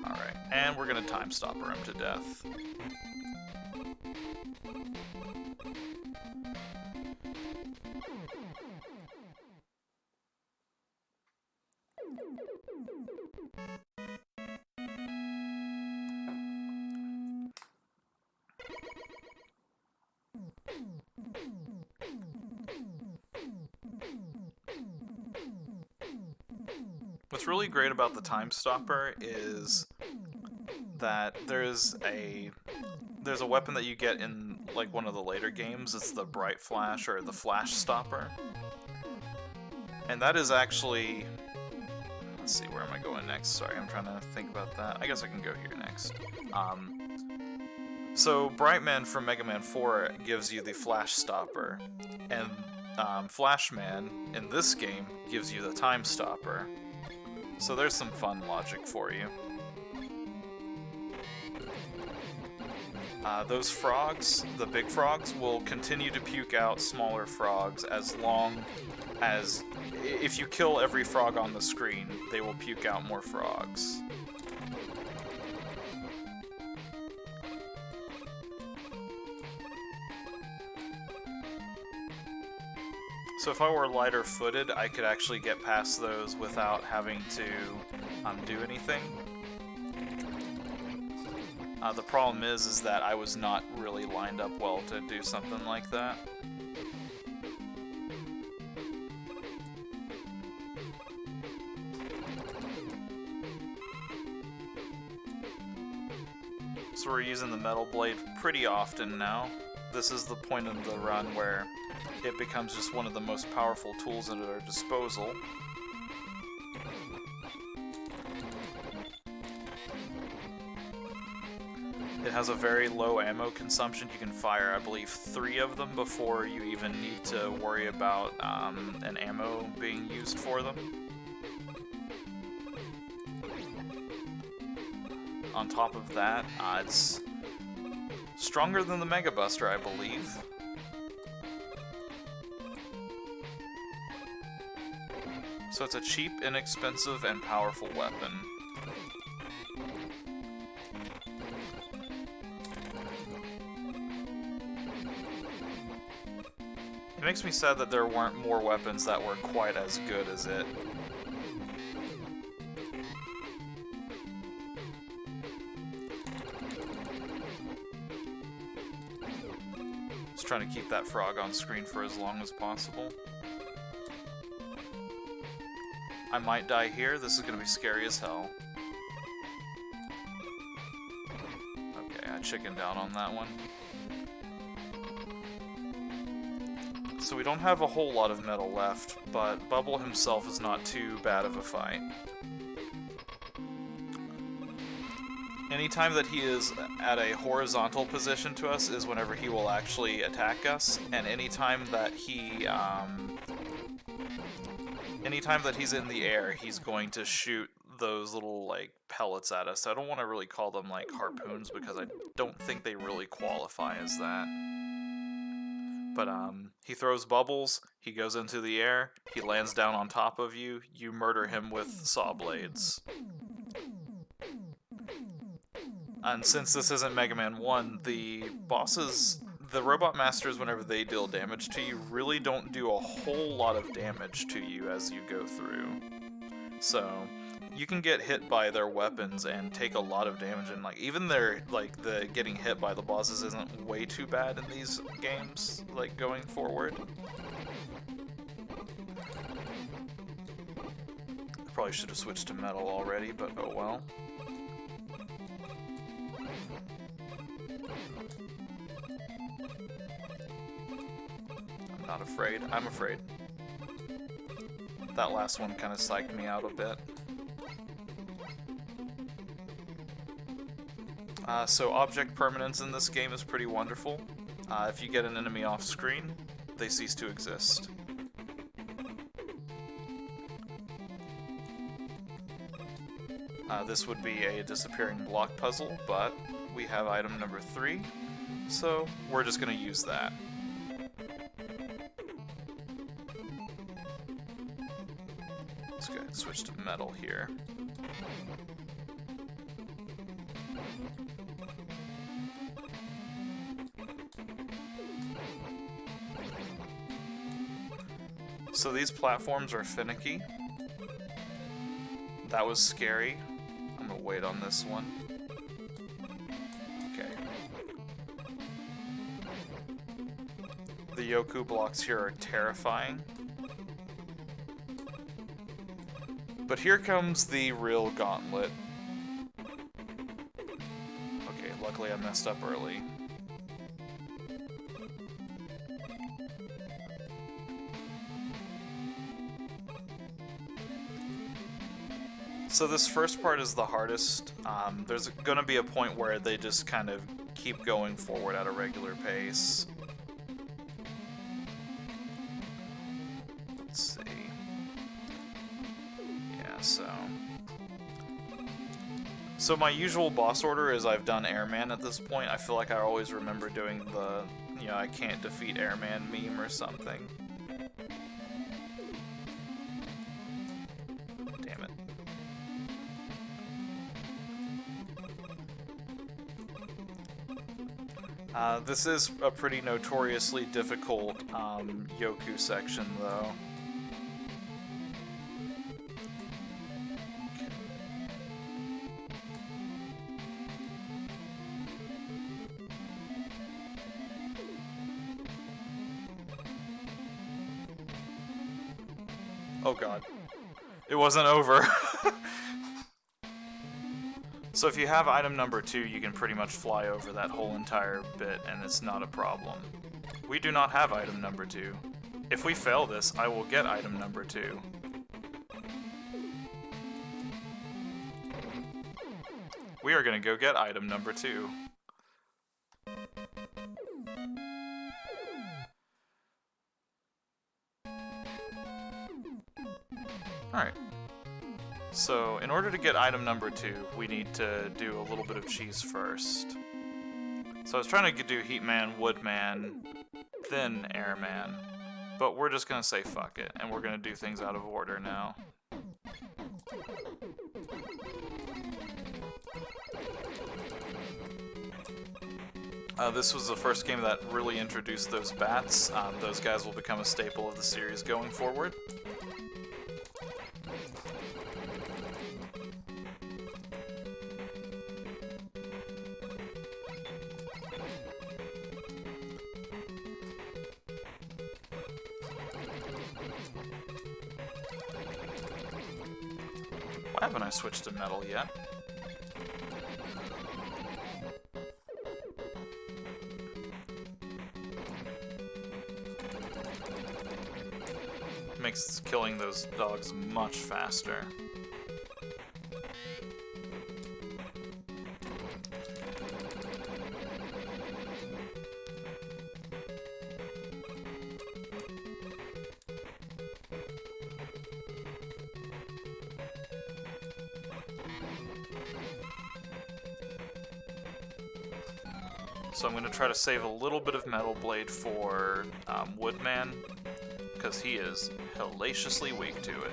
S1: Alright, and we're gonna Time Stopper him to death. What's really great about the Time Stopper is that there's a weapon that you get in like one of the later games. It's the Bright Flash or the Flash Stopper, and that is actually, let's see, where am I going next? Sorry, I'm trying to think about that. I guess I can go here next. So Brightman from Mega Man 4 gives you the Flash Stopper, and Flashman in this game gives you the Time Stopper. So there's some fun logic for you. Those frogs, the big frogs, will continue to puke out smaller frogs as long as... If you kill every frog on the screen, they will puke out more frogs. So if I were lighter-footed, I could actually get past those without having to do anything. The problem is that I was not really lined up well to do something like that. So we're using the metal blade pretty often now. This is the point of the run where it becomes just one of the most powerful tools at our disposal. It has a very low ammo consumption. You can fire, I believe, 3 of them before you even need to worry about an ammo being used for them. On top of that, it's stronger than the Mega Buster, I believe. So it's a cheap, inexpensive, and powerful weapon. It makes me sad that there weren't more weapons that were quite as good as it. Just trying to keep that frog on screen for as long as possible. I might die here. This is going to be scary as hell. Okay, I chickened out on that one. So we don't have a whole lot of metal left, but Bubble himself is not too bad of a fight. Anytime that he is at a horizontal position to us is whenever he will actually attack us, and anytime that he's in the air, he's going to shoot those little, like, pellets at us. I don't want to really call them, like, harpoons, because I don't think they really qualify as that. But, he throws bubbles, he goes into the air, he lands down on top of you, you murder him with saw blades. And since this isn't Mega Man 1, the bosses, the Robot Masters, whenever they deal damage to you, really don't do a whole lot of damage to you as you go through. So, you can get hit by their weapons and take a lot of damage, and like even the getting hit by the bosses isn't way too bad in these games, like going forward. I probably should have switched to metal already, but oh well. I'm not afraid. I'm afraid. That last one kind of psyched me out a bit. So object permanence in this game is pretty wonderful. If you get an enemy off screen, they cease to exist. This would be a disappearing block puzzle, but we have item number 3, so we're just going to use that. Let's go ahead and switch to metal here. So these platforms are finicky. That was scary. I'm gonna wait on this one. Okay. The Yoku blocks here are terrifying. But here comes the real gauntlet. Okay, luckily I messed up early. So this first part is the hardest. There's going to be a point where they just kind of keep going forward at a regular pace. Let's see. Yeah, so So my usual boss order is I've done Airman at this point. I feel like I always remember doing the, you know, I can't defeat Airman meme or something. Damn it. This is a pretty notoriously difficult Yoku section, though. Oh god. It wasn't over. So if you have item number 2, you can pretty much fly over that whole entire bit, and it's not a problem. We do not have item number 2. If we fail this, I will get item number 2. We are gonna go get item number 2. Alright. So, in order to get item number 2, we need to do a little bit of cheese first. So I was trying to do Heatman, Woodman, then Airman. But we're just gonna say fuck it, and we're gonna do things out of order now. This was the first game that really introduced those bats. Those guys will become a staple of the series going forward. Why haven't I switched to metal yet? Makes killing those dogs much faster. So I'm going to try to save a little bit of Metal Blade for Woodman, because he is hellaciously weak to it.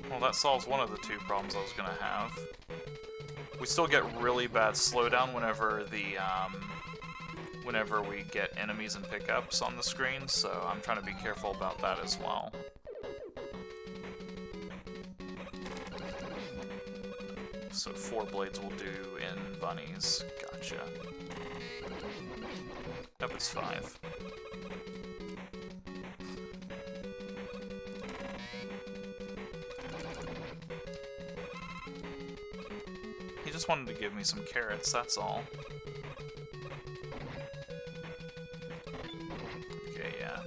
S1: Well, that solves one of the two problems I was going to have. We still get really bad slowdown whenever we get enemies and pickups on the screen, so I'm trying to be careful about that as well. So 4 blades will do in bunnies. Gotcha. Nope, it's 5. He just wanted to give me some carrots, that's all. Okay, yeah.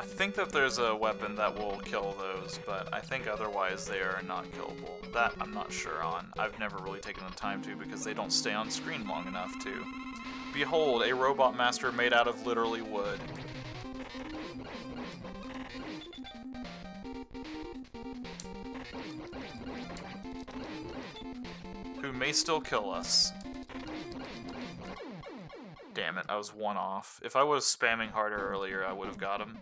S1: I think that there's a weapon that will kill those, but I think otherwise they are not killable. That I'm not sure on. I've never really taken the time to because they don't stay on screen long enough to. Behold, a robot master made out of literally wood. Who may still kill us. Damn it, I was 1 off. If I was spamming harder earlier, I would have got him.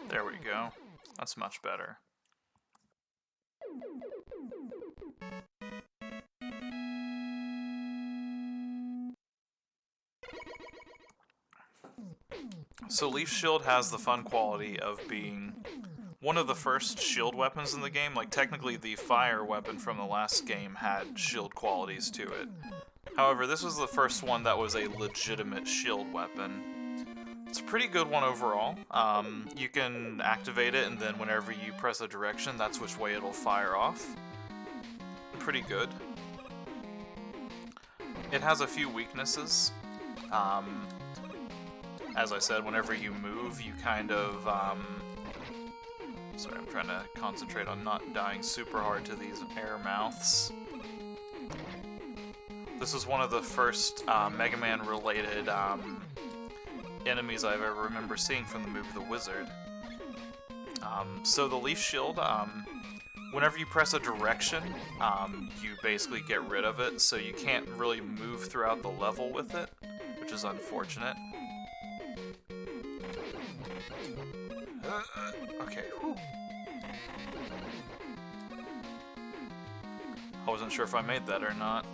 S1: There we go. That's much better. So Leaf Shield has the fun quality of being one of the first shield weapons in the game. Like, technically the fire weapon from the last game had shield qualities to it. However, this was the first one that was a legitimate shield weapon. It's a pretty good one overall. You can activate it, and then whenever you press a direction, that's which way it'll fire off. Pretty good. It has a few weaknesses. As I said, whenever you move, you kind of, sorry, I'm trying to concentrate on not dying super hard to these air mouths. This is one of the first Mega Man related enemies I've ever remember seeing from the movie The Wizard. So the Leaf Shield, whenever you press a direction, you basically get rid of it, so you can't really move throughout the level with it, which is unfortunate. Okay, whew. I wasn't sure if I made that or not.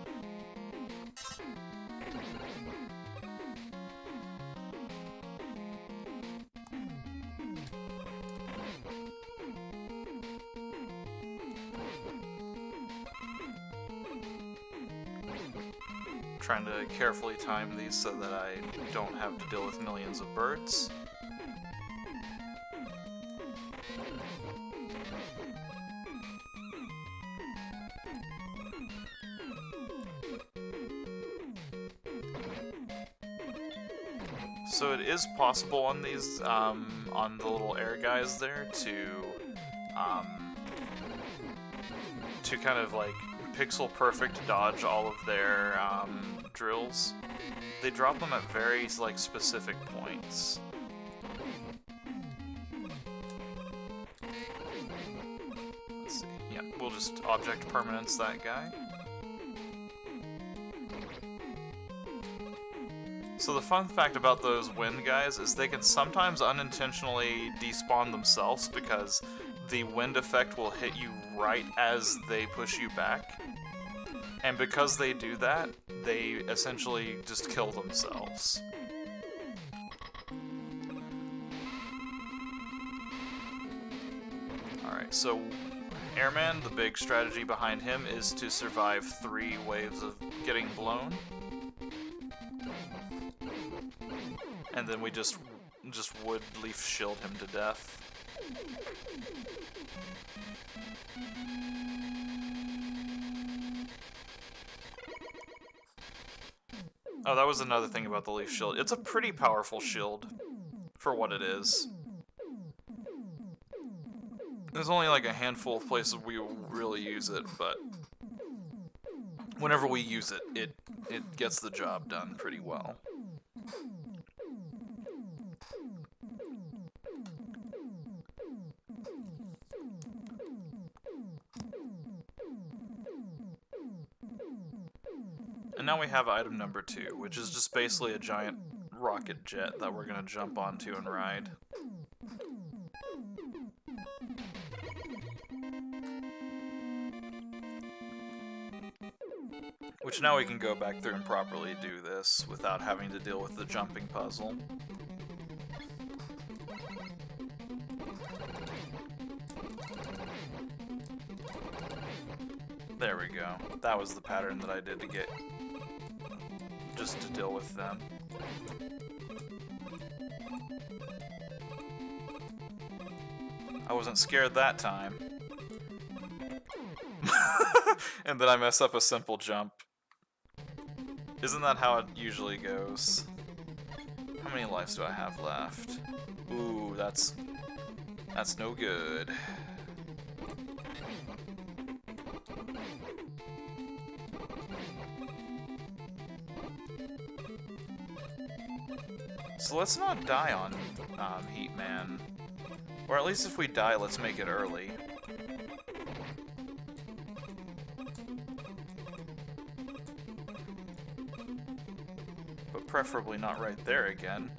S1: Trying to carefully time these so that I don't have to deal with millions of birds. So it is possible on these, on the little air guys there to kind of like pixel perfect dodge all of their drills. They drop them at very like specific points. Let's see. Yeah, we'll just object permanence that guy. So the fun fact about those wind guys is they can sometimes unintentionally despawn themselves because the wind effect will hit you right as they push you back. And because they do that, they essentially just kill themselves. Alright, so Airman, the big strategy behind him is to survive 3 waves of getting blown. And then we just would leaf shield him to death. Oh, that was another thing about the leaf shield. It's a pretty powerful shield for what it is. There's only like a handful of places we really use it, but whenever we use it, it gets the job done pretty well. And now we have item number 2, which is just basically a giant rocket jet that we're gonna jump onto and ride. Which now we can go back through and properly do this without having to deal with the jumping puzzle. There we go. That was the pattern that I did to get just to deal with them. I wasn't scared that time. And then I mess up a simple jump. Isn't that how it usually goes? How many lives do I have left? Ooh, that's no good. So let's not die on Heat Man. Or at least if we die, let's make it early. But preferably not right there again.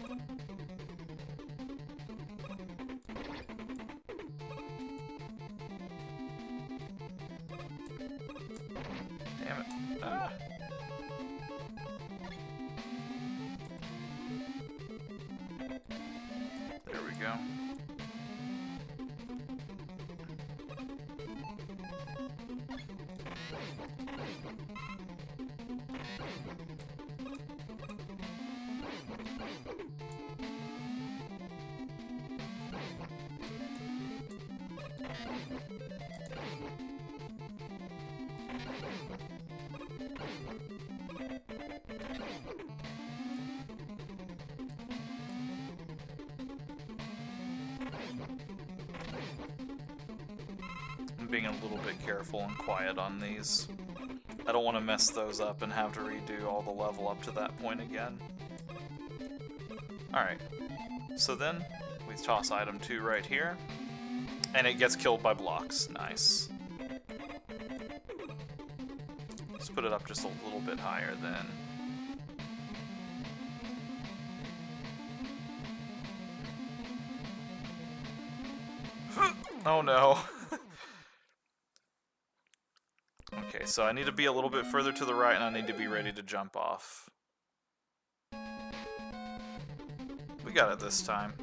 S1: Damn it. Ah! There we go. Being a little bit careful and quiet on these. I don't want to mess those up and have to redo all the level up to that point again. Alright, so then we toss item 2 right here, and it gets killed by blocks. Nice. Let's put it up just a little bit higher then. Oh no. Okay, so I need to be a little bit further to the right and I need to be ready to jump off. We got it this time.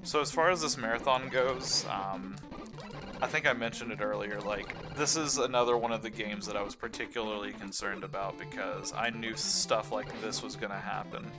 S1: So as far as this marathon goes, I think I mentioned it earlier, like, this is another one of the games that I was particularly concerned about because I knew stuff like this was gonna happen.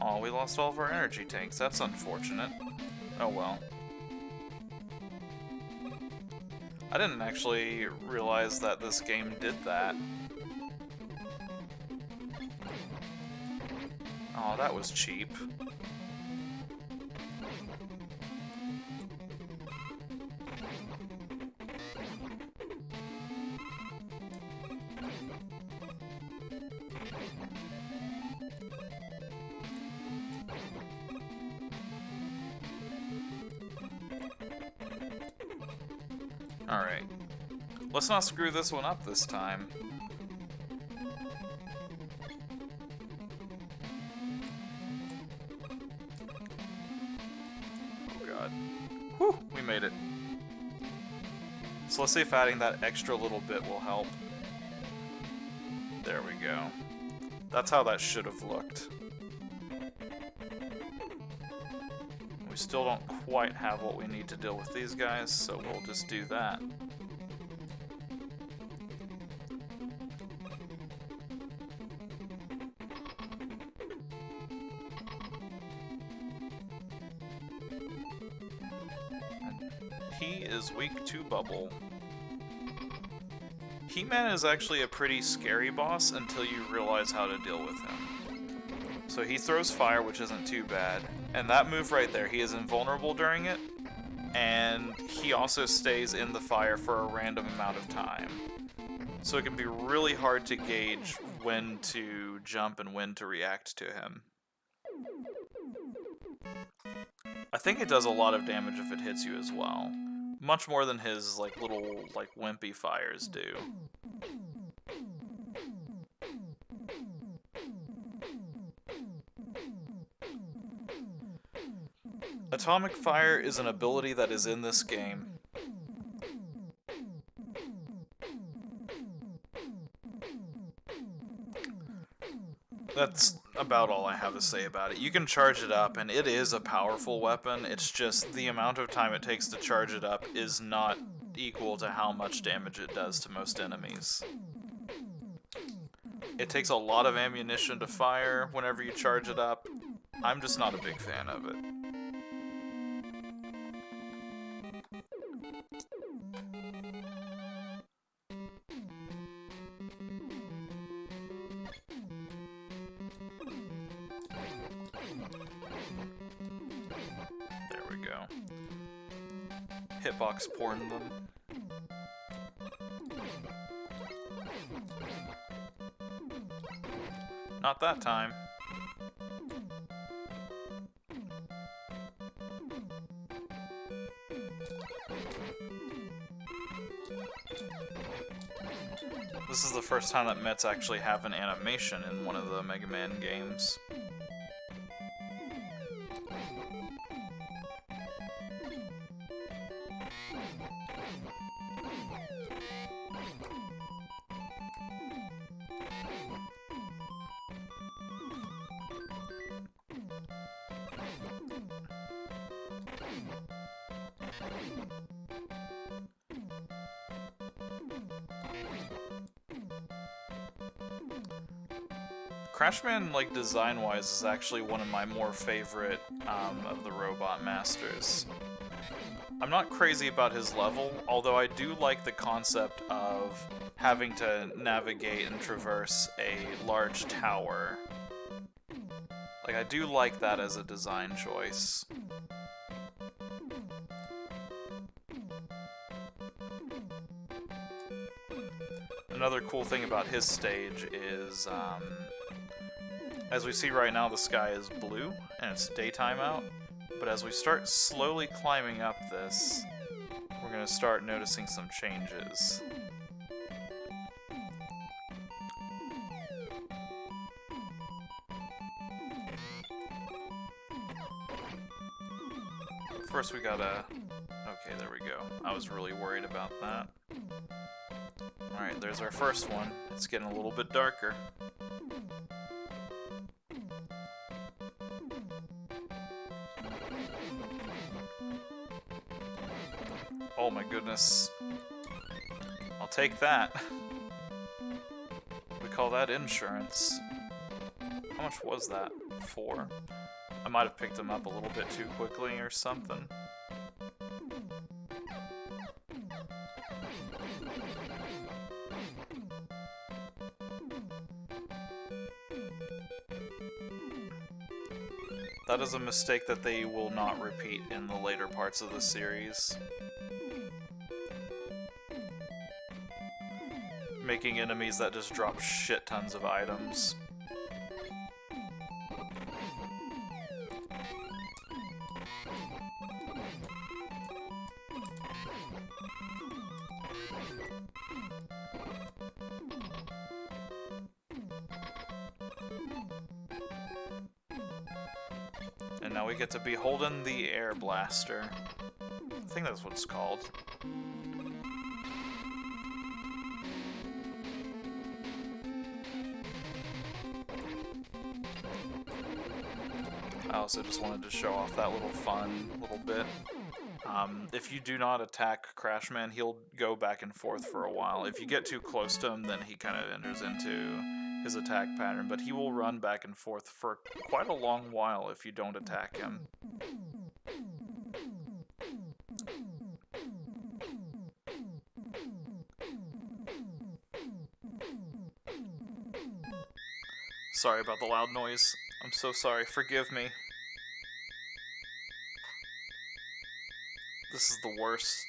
S1: Oh, we lost all of our energy tanks. That's unfortunate. Oh well. I didn't actually realize that this game did that. Oh, that was cheap. Alright. Let's not screw this one up this time. Oh god. Whew! We made it. So let's see if adding that extra little bit will help. There we go. That's how that should have looked. We still don't quite have what we need to deal with these guys, so we'll just do that. He is weak to bubble. He-Man is actually a pretty scary boss until you realize how to deal with him. So he throws fire, which isn't too bad. And that move right there, he is invulnerable during it, and he also stays in the fire for a random amount of time. So it can be really hard to gauge when to jump and when to react to him. I think it does a lot of damage if it hits you as well. Much more than his little wimpy fires do. Atomic Fire is an ability that is in this game. That's about all I have to say about it. You can charge it up, and it is a powerful weapon. It's just the amount of time it takes to charge it up is not equal to how much damage it does to most enemies. It takes a lot of ammunition to fire whenever you charge it up. I'm just not a big fan of it. There we go. Hitbox porn them. Not that time. This is the first time that Mets actually have an animation in one of the Mega Man games. Crashman, like, design-wise, is actually one of my more favorite of the Robot Masters. I'm not crazy about his level, although I do like the concept of having to navigate and traverse a large tower. Like, I do like that as a design choice. Another cool thing about his stage is, as we see right now, the sky is blue, and it's daytime out, but as we start slowly climbing up this, we're going to start noticing some changes. First we gotta... Okay, there we go. I was really worried about that. Alright, there's our first one. It's getting a little bit darker. Oh my goodness. I'll take that. We call that insurance. How much was that? 4? I might have picked them up a little bit too quickly or something. That is a mistake that they will not repeat in the later parts of the series. Making enemies that just drop shit tons of items. And now we get to be holding the air blaster. I think that's what it's called. I also just wanted to show off that little fun little bit. If you do not attack Crashman, he'll go back and forth for a while. If you get too close to him, then he kind of enters into his attack pattern, but he will run back and forth for quite a long while if you don't attack him. Sorry about the loud noise. I'm so sorry. Forgive me. This is the worst.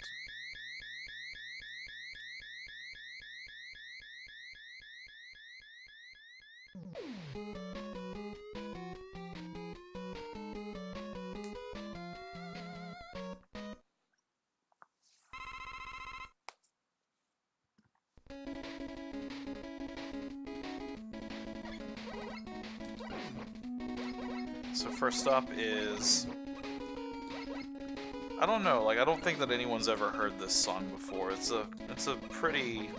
S1: So first up is... I don't know, like, I don't think that anyone's ever heard this song before. It's a pretty,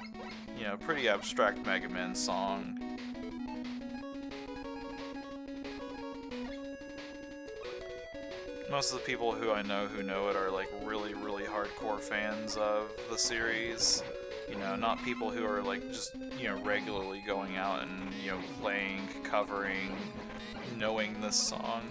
S1: you know, pretty abstract Mega Man song. Most of the people who I know who know it are, like, really, really hardcore fans of the series. You know, not people who are, like, just, you know, regularly going out and, you know, playing, covering, knowing this song.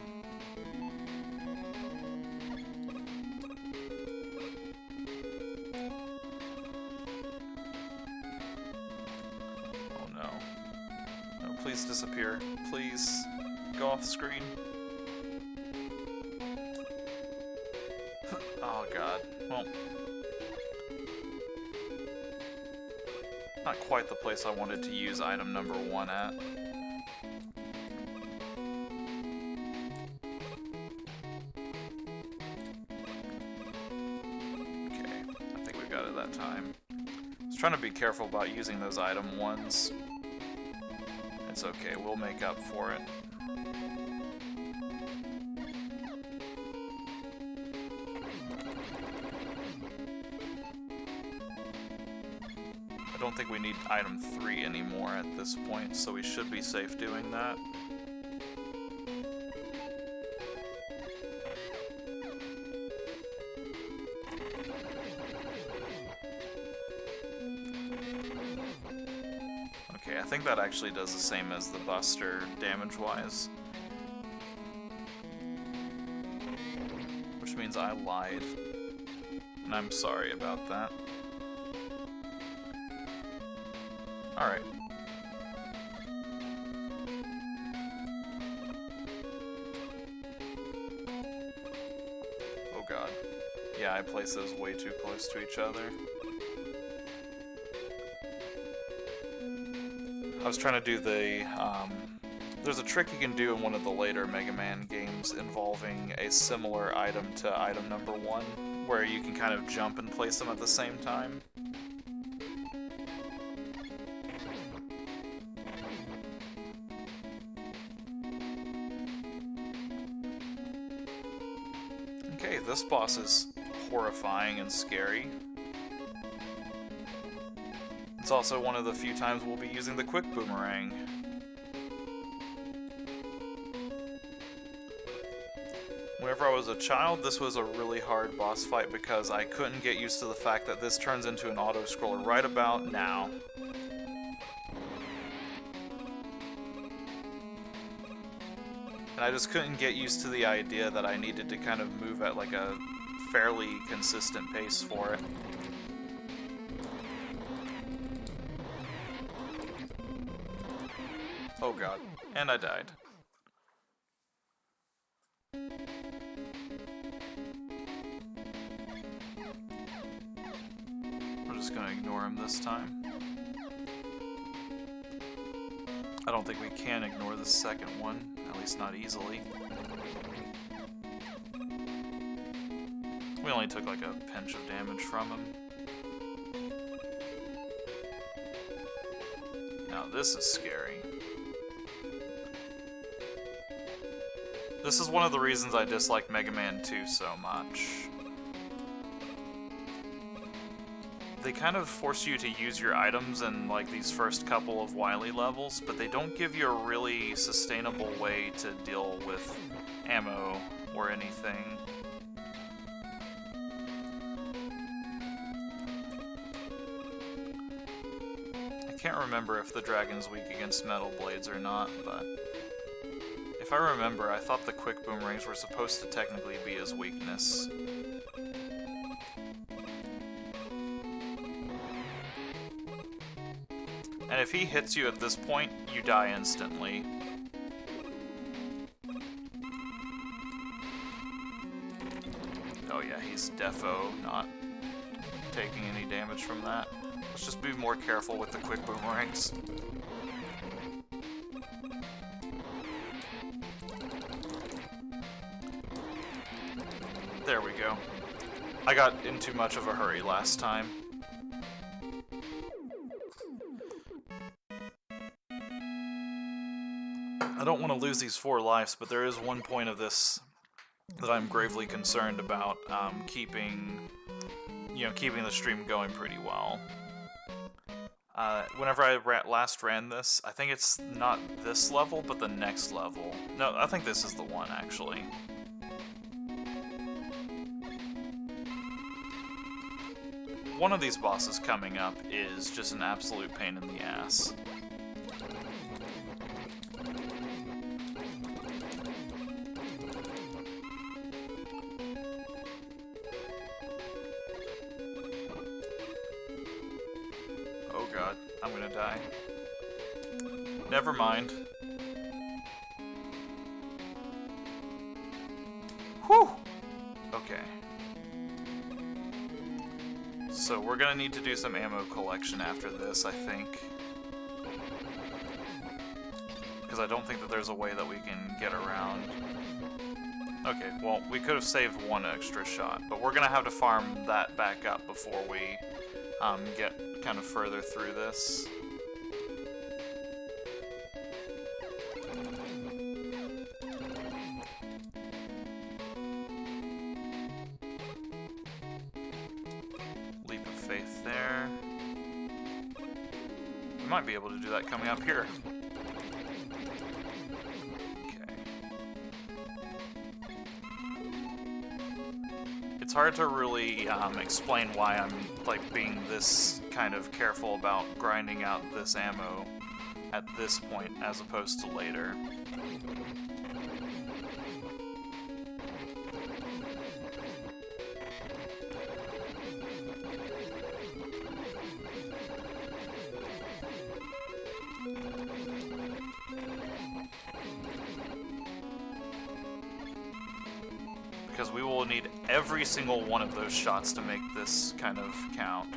S1: Oh no. No, please disappear. Please go off screen. Oh god. Well, not quite the place I wanted to use item number 1 at. Trying to be careful about using those item ones. It's okay, we'll make up for it. I don't think we need item 3 anymore at this point, so we should be safe doing that. Okay, I think that actually does the same as the Buster damage-wise. Which means I lied. And I'm sorry about that. Alright. Oh god. Yeah, I placed those way too close to each other. I was trying to do the, there's a trick you can do in one of the later Mega Man games involving a similar item to item number 1, where you can kind of jump and place them at the same time. Okay, this boss is horrifying and scary. It's also one of the few times we'll be using the quick boomerang. Whenever I was a child, this was a really hard boss fight because I couldn't get used to the fact that this turns into an auto-scroller right about now. And I just couldn't get used to the idea that I needed to kind of move at like a fairly consistent pace for it. Oh god. And I died. We're just gonna ignore him this time. I don't think we can ignore the second one, at least not easily. We only took like a pinch of damage from him. Now this is scary. This is one of the reasons I dislike Mega Man 2 so much. They kind of force you to use your items in like these first couple of Wily levels, but they don't give you a really sustainable way to deal with ammo or anything. I can't remember if the dragon's weak against metal blades or not, but if I remember, I thought the quick boomerangs were supposed to technically be his weakness. And if he hits you at this point, you die instantly. Oh yeah, he's defo not taking any damage from that. Let's just be more careful with the quick boomerangs. There we go. I got in too much of a hurry last time. I don't want to lose these 4 lives, but there is one point of this that I'm gravely concerned about keeping the stream going pretty well. Whenever I last ran this, I think it's not this level, but the next level. No, I think this is the one, actually. One of these bosses coming up is just an absolute pain in the ass. Oh god, I'm gonna die. Never mind. Whew! Okay. So we're gonna need to do some ammo collection after this, I think. Because I don't think that there's a way that we can get around. Okay, well, we could have saved 1 extra shot, but we're gonna have to farm that back up before we get kind of further through this. Leap of faith there. We might be able to do that coming up here. It's hard to really explain why I'm like being this kind of careful about grinding out this ammo at this point as opposed to later. Because we will need every single one of those shots to make this kind of count.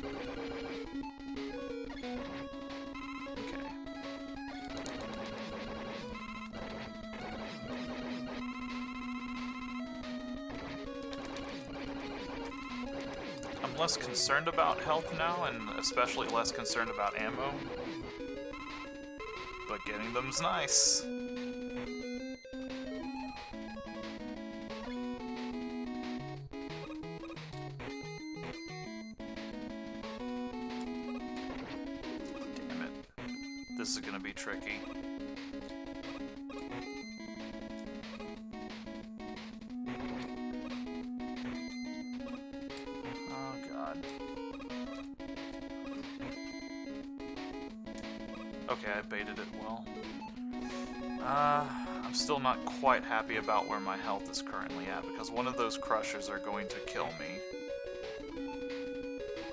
S1: Okay. I'm less concerned about health now, and especially less concerned about ammo. But getting them's nice. This is gonna be tricky. Oh god. Okay, I baited it well. I'm still not quite happy about where my health is currently at, because one of those crushers are going to kill me.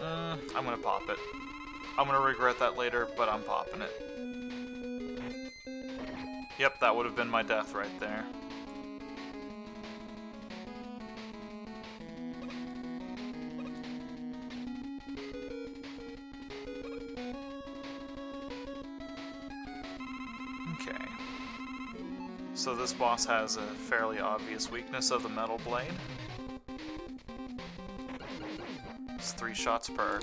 S1: I'm gonna pop it. I'm gonna regret that later, but I'm popping it. Yep, that would have been my death right there. Okay. So this boss has a fairly obvious weakness of the metal blade. It's 3 shots per.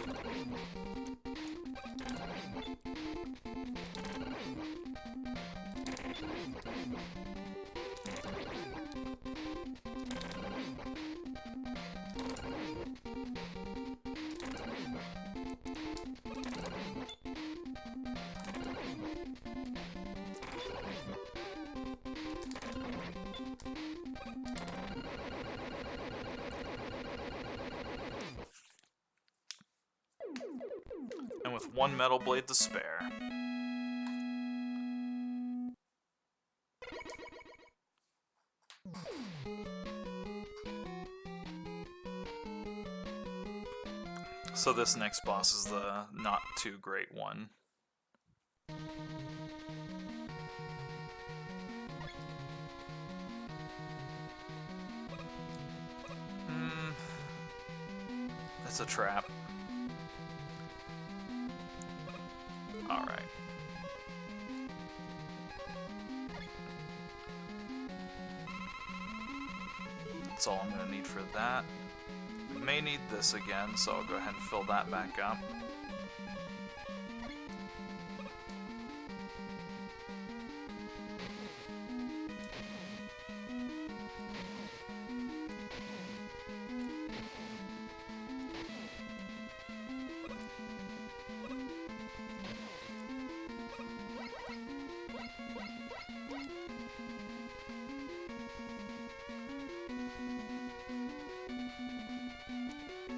S1: And with 1 metal blade to spare. So this next boss is the not too great one. It's a trap. Alright. That's all I'm going to need for that. I may need this again, so I'll go ahead and fill that back up.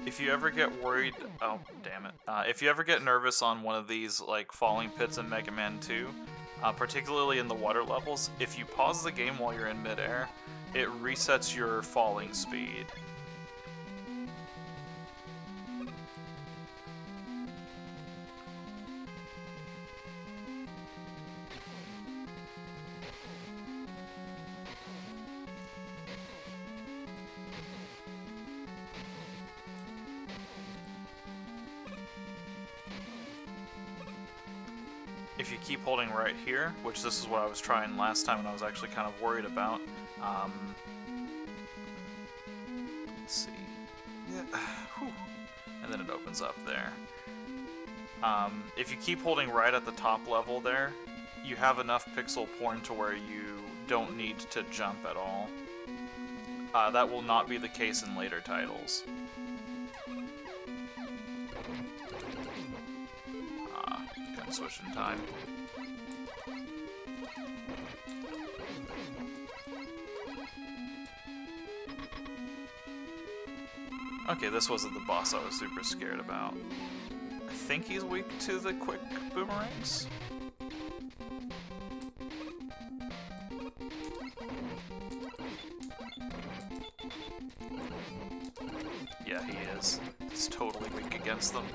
S1: If you ever get worried, oh damn it, if you ever get nervous on one of these like falling pits in Mega Man 2, particularly in the water levels, if you pause the game while you're in midair, it resets your falling speed. If you keep holding right here, which this is what I was trying last time and I was actually kind of worried about, let's see, yeah. And then it opens up there. If you keep holding right at the top level there, you have enough pixel porn to where you don't need to jump at all. That will not be the case in later titles. Can switch in time. Okay, this wasn't the boss I was super scared about. I think he's weak to the quick boomerangs? Yeah, he is. He's totally weak against them.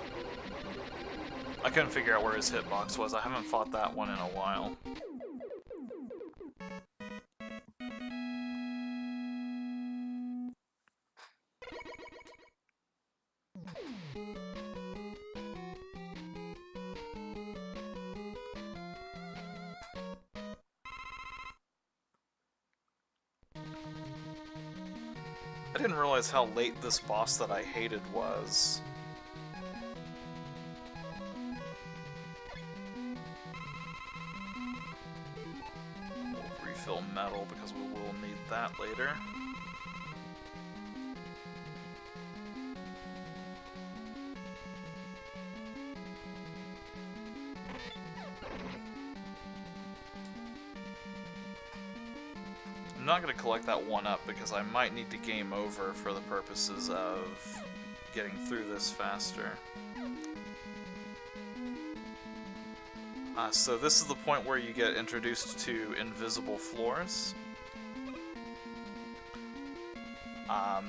S1: I couldn't figure out where his hitbox was. I haven't fought that one in a while. I didn't realize how late this boss that I hated was. We'll refill metal because we will need that later. I'm not going to collect that one up because I might need to game over for the purposes of getting through this faster. So this is the point where you get introduced to invisible floors.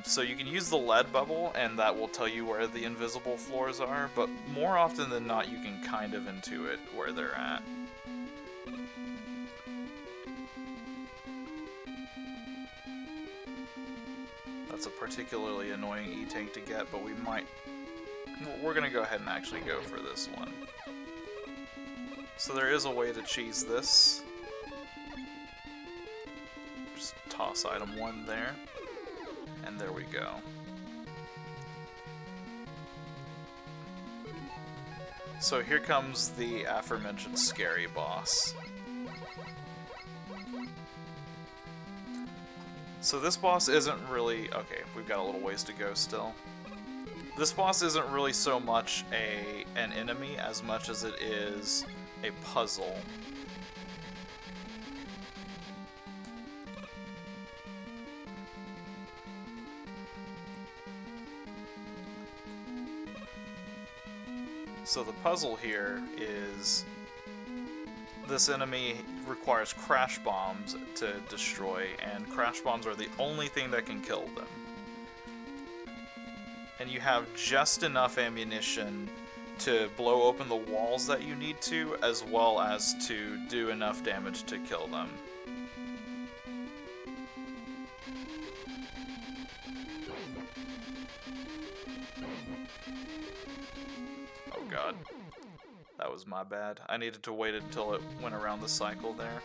S1: So you can use the lead bubble and that will tell you where the invisible floors are, but more often than not you can kind of intuit where they're at. That's a particularly annoying E-tank to get, but we're gonna go ahead and actually go for this one. So there is a way to cheese this. Just toss item 1 there, and there we go. So here comes the aforementioned scary boss. So this boss isn't really... okay, we've got a little ways to go still. This boss isn't really so much an enemy as much as it is a puzzle. So the puzzle here is this enemy requires crash bombs to destroy, and crash bombs are the only thing that can kill them. And you have just enough ammunition to blow open the walls that you need to, as well as to do enough damage to kill them. Oh god. That was my bad. I needed to wait until it went around the cycle there.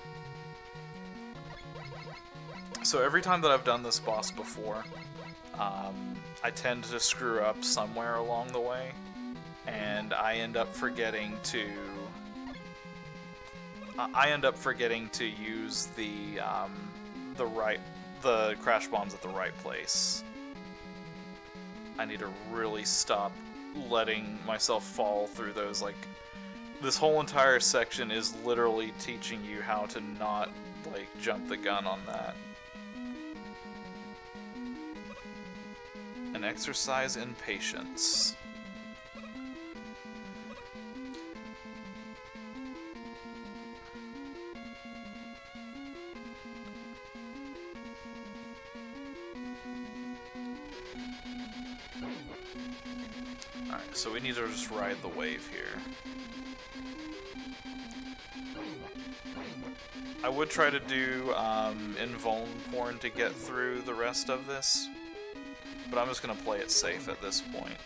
S1: So every time that I've done this boss before, I tend to screw up somewhere along the way, and I end up forgetting to use the crash bombs at the right place. I need to really stop letting myself fall through those. Like, this whole entire section is literally teaching you how to not, like, jump the gun on that. An exercise in patience. Alright, so we need to just ride the wave here. I would try to do invuln porn to get through the rest of this, but I'm just going to play it safe at this point.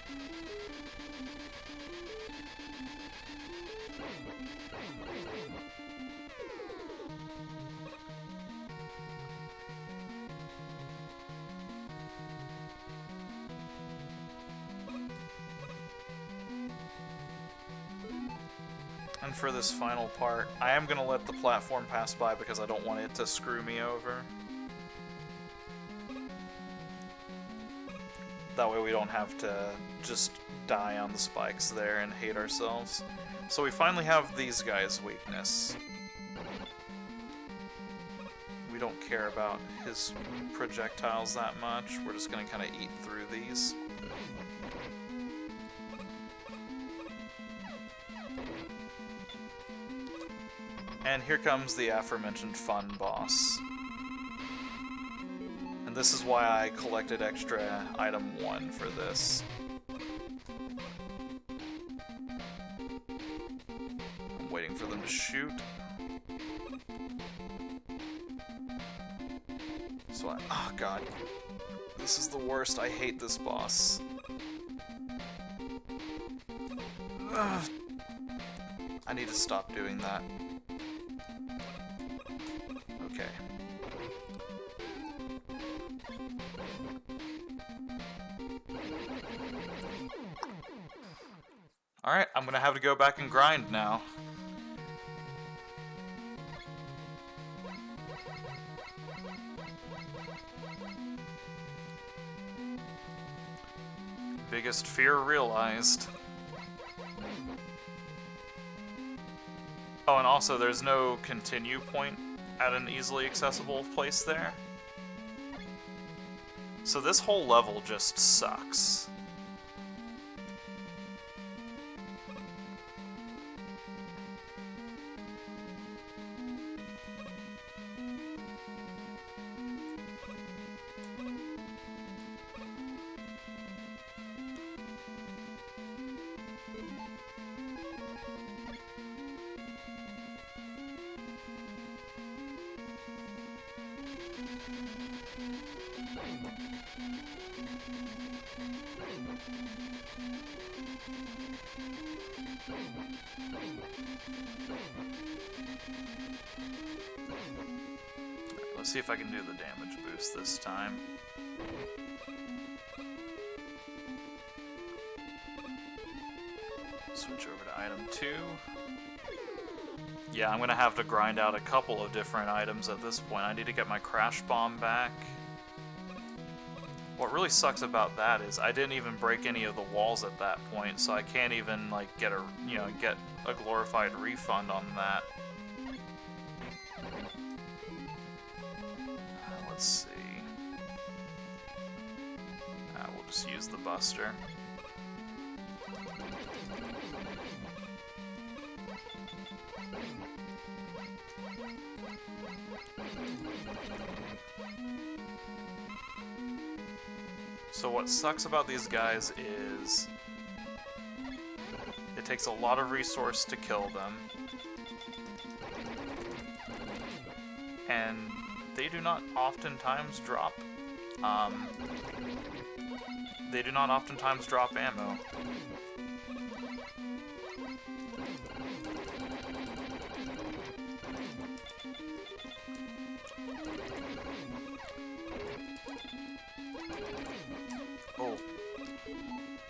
S1: again for this final part. I am gonna let the platform pass by because I don't want it to screw me over. That way we don't have to just die on the spikes there and hate ourselves. So we finally have these guys' weakness. We don't care about his projectiles that much. We're just gonna kind of eat through these. And here comes the aforementioned fun boss. And this is why I collected extra item 1 for this. I'm waiting for them to shoot. So oh god. This is the worst. I hate this boss. Ugh. I need to stop doing that. Okay. Alright, I'm gonna have to go back and grind now. Biggest fear realized. Oh, and also there's no continue point at an easily accessible place there. So this whole level just sucks. Let's see if I can do the damage boost this time. Switch over to item 2. Yeah, I'm gonna have to grind out a couple of different items at this point. I need to get my crash bomb back. What really sucks about that is I didn't even break any of the walls at that point, so I can't even like get a glorified refund on that. Let's see. We'll just use the Buster. So what sucks about these guys is it takes a lot of resource to kill them, and they do not oftentimes drop ammo. Oh,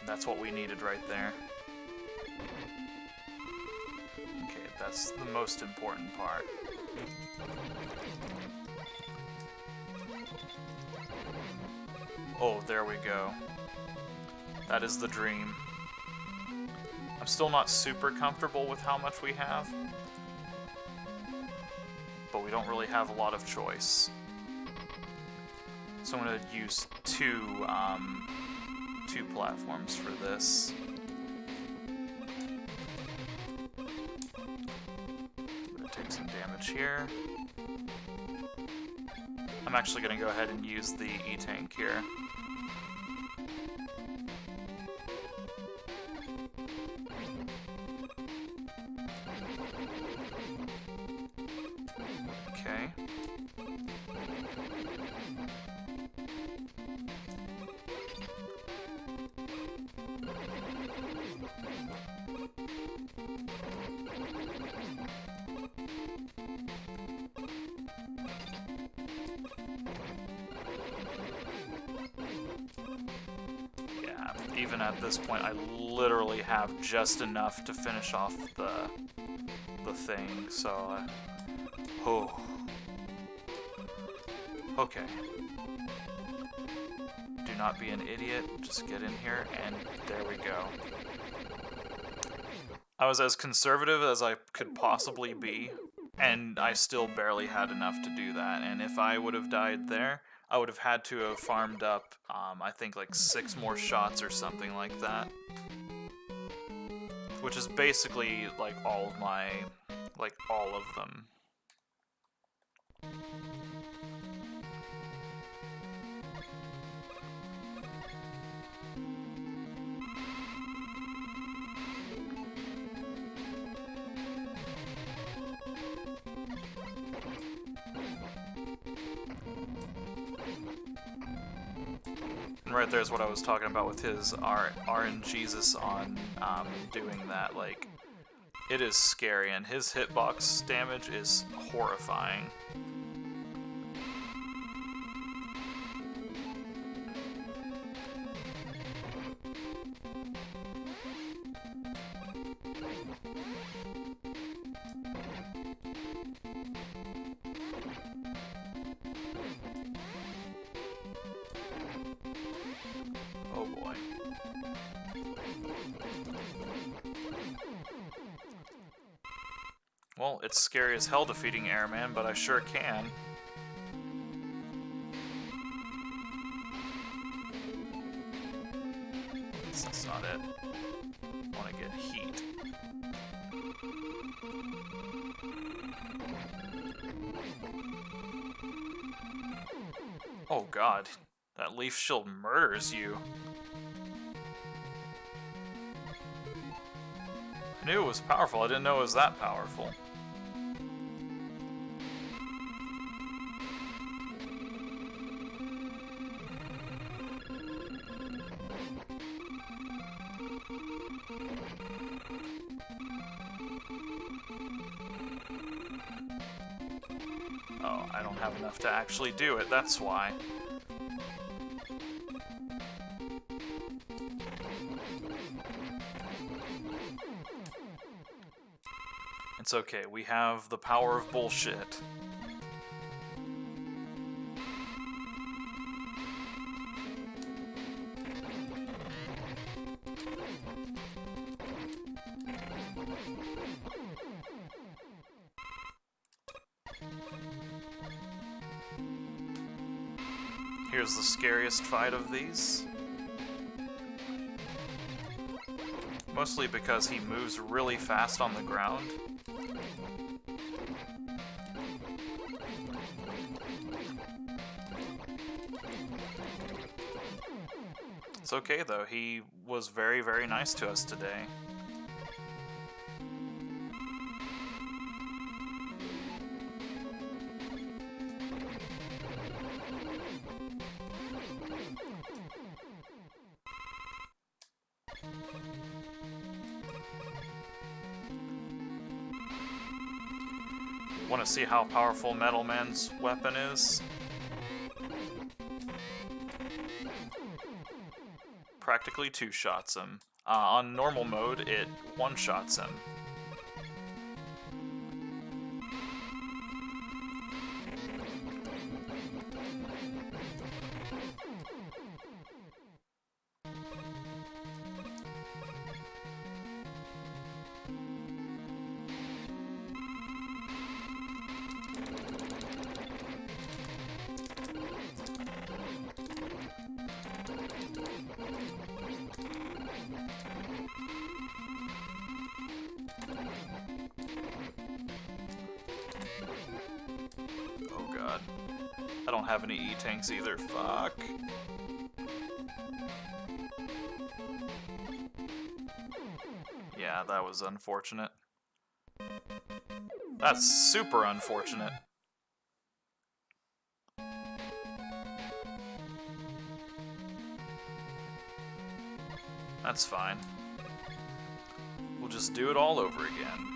S1: that's what we needed right there. Okay, that's the most important part. Oh, there we go. That is the dream. I'm still not super comfortable with how much we have, but we don't really have a lot of choice. So I'm going to use two platforms for this. I'm going to take some damage here. I'm actually going to go ahead and use the E-Tank here. Okay. Even at this point, I literally have just enough to finish off the thing, so... oh. Okay. Do not be an idiot, just get in here, and there we go. I was as conservative as I could possibly be, and I still barely had enough to do that, and if I would have died there, I would have had to have farmed up, I think like 6 more shots or something like that. Which is basically like all of my, like all of them. And right there's what I was talking about with his RNGesus on doing that. Like, it is scary, and his hitbox damage is horrifying. Oh boy. Well, it's scary as hell defeating Airman, but I sure can. That's not it. I want to get heat. Oh god, that leaf shield murders you. I knew it was powerful, I didn't know it was that powerful. Oh, I don't have enough to actually do it, that's why. It's okay, we have the power of bullshit. Here's the scariest fight of these. Mostly because he moves really fast on the ground. It's okay though, he was very, very nice to us today. Want to see how powerful Metal Man's weapon is? Practically two-shots him. On normal mode, it one-shots him. Oh god. I don't have any E-tanks either, fuck. Yeah, that was unfortunate. That's super unfortunate. That's fine. We'll just do it all over again.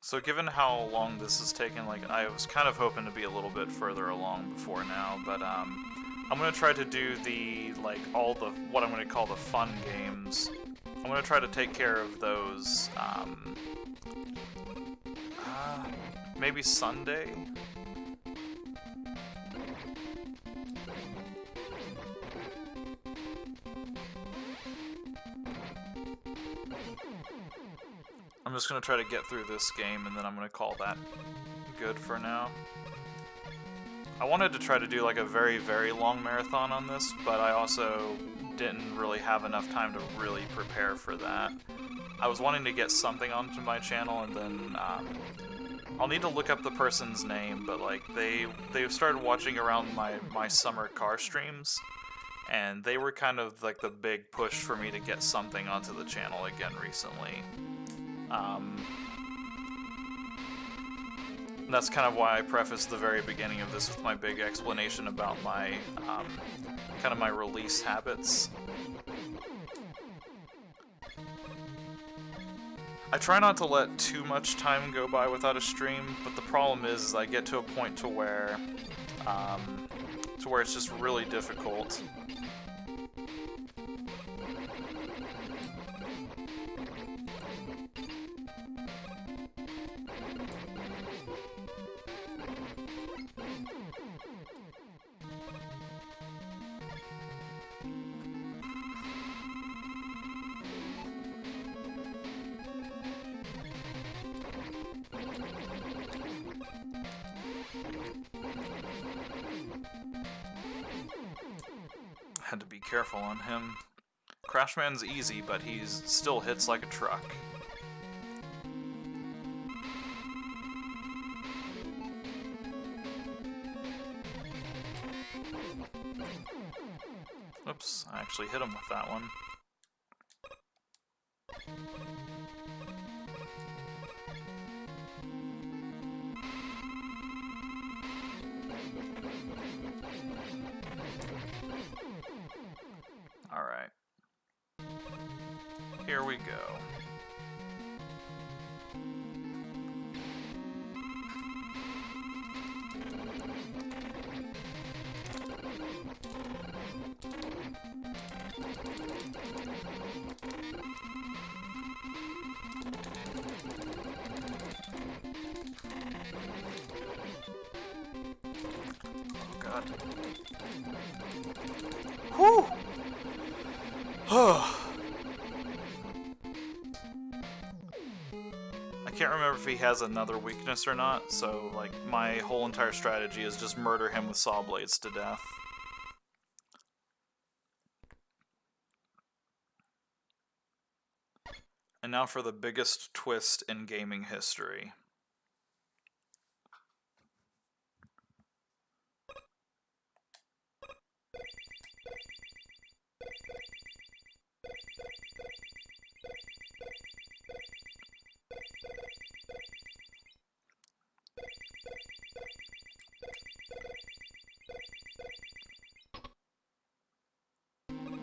S1: So given how long this has taken, like, I was kind of hoping to be a little bit further along before now, but I'm gonna try to do the, like, all the, what I'm gonna call the fun games. I'm gonna try to take care of those, maybe Sunday? I'm just gonna try to get through this game, and then I'm gonna call that good for now. I wanted to try to do like a very, very long marathon on this, but I also didn't really have enough time to really prepare for that. I was wanting to get something onto my channel, and then I'll need to look up the person's name, but like they've started watching around my summer car streams, and they were kind of like the big push for me to get something onto the channel again recently. That's kind of why I prefaced the very beginning of this with my big explanation about my, kind of my release habits. I try not to let too much time go by without a stream, but the problem is I get to a point to where it's just really difficult. Had to be careful on him. Crashman's easy, but he's still hits like a truck. Oops, I actually hit him with that one. Alright. Here we go. Oh god. Whew! I can't remember if he has another weakness or not, so like my whole entire strategy is just murder him with saw blades to death. And now for the biggest twist in gaming history.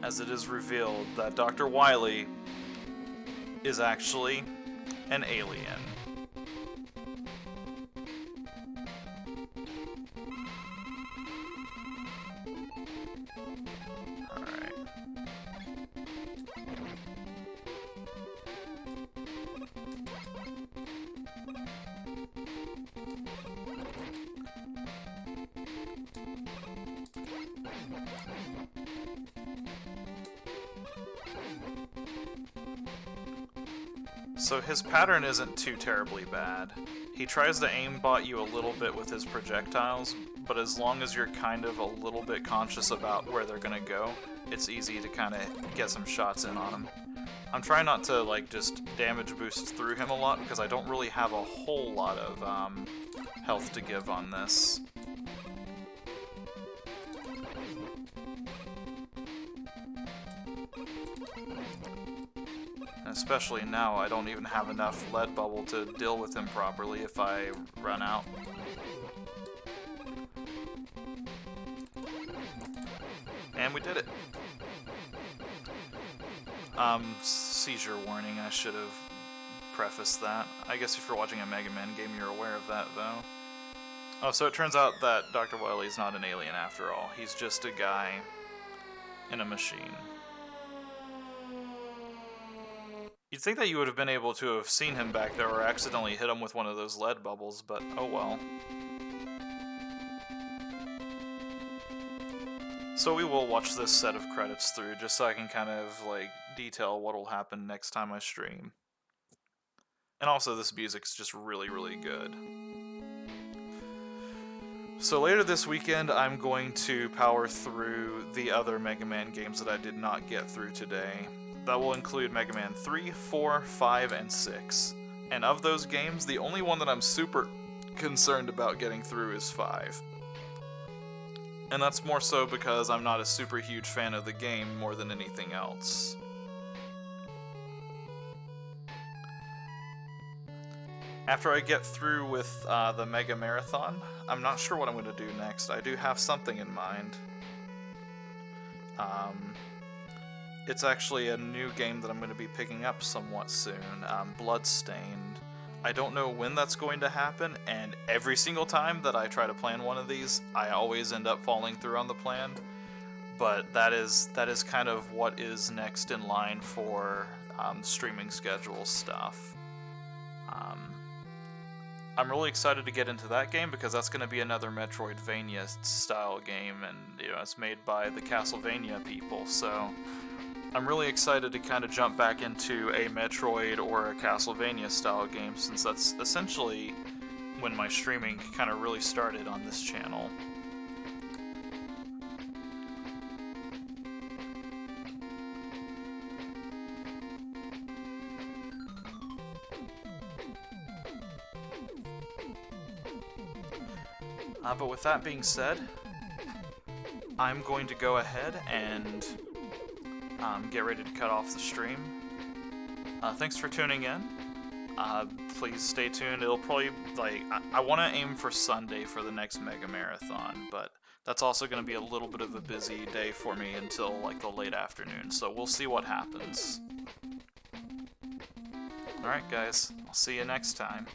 S1: As it is revealed that Dr. Wily is actually an alien. Alright. So his pattern isn't too terribly bad. He tries to aimbot you a little bit with his projectiles, but as long as you're kind of a little bit conscious about where they're gonna go, it's easy to kind of get some shots in on him. I'm trying not to like just damage boost through him a lot because I don't really have a whole lot of health to give on this. Especially now, I don't even have enough lead bubble to deal with him properly if I run out. And we did it. Seizure warning, I should have preface that. I guess if you're watching a Mega Man game, you're aware of that, though. Oh, so it turns out that Dr. Wily's not an alien after all. He's just a guy in a machine. You'd think that you would have been able to have seen him back there or accidentally hit him with one of those lead bubbles, but oh well. So we will watch this set of credits through, just so I can kind of, like, detail what will happen next time I stream. And also, this music's just really, really good. So later this weekend, I'm going to power through the other Mega Man games that I did not get through today. That will include Mega Man 3, 4, 5, and 6. And of those games, the only one that I'm super concerned about getting through is 5. And that's more so because I'm not a super huge fan of the game more than anything else. After I get through with the Mega Marathon, I'm not sure what I'm going to do next. I do have something in mind. It's actually a new game that I'm going to be picking up somewhat soon, Bloodstained. I don't know when that's going to happen, and every single time that I try to plan one of these, I always end up falling through on the plan. But that is kind of what is next in line for streaming schedule stuff. I'm really excited to get into that game because that's going to be another Metroidvania style game, and you know, it's made by the Castlevania people, so I'm really excited to kind of jump back into a Metroid or a Castlevania style game, since that's essentially when my streaming kind of really started on this channel. But with that being said, I'm going to go ahead and get ready to cut off the stream. Thanks for tuning in. Please stay tuned. It'll probably, like, I want to aim for Sunday for the next Mega Marathon, but that's also going to be a little bit of a busy day for me until, like, the late afternoon, so we'll see what happens. Alright guys, I'll see you next time.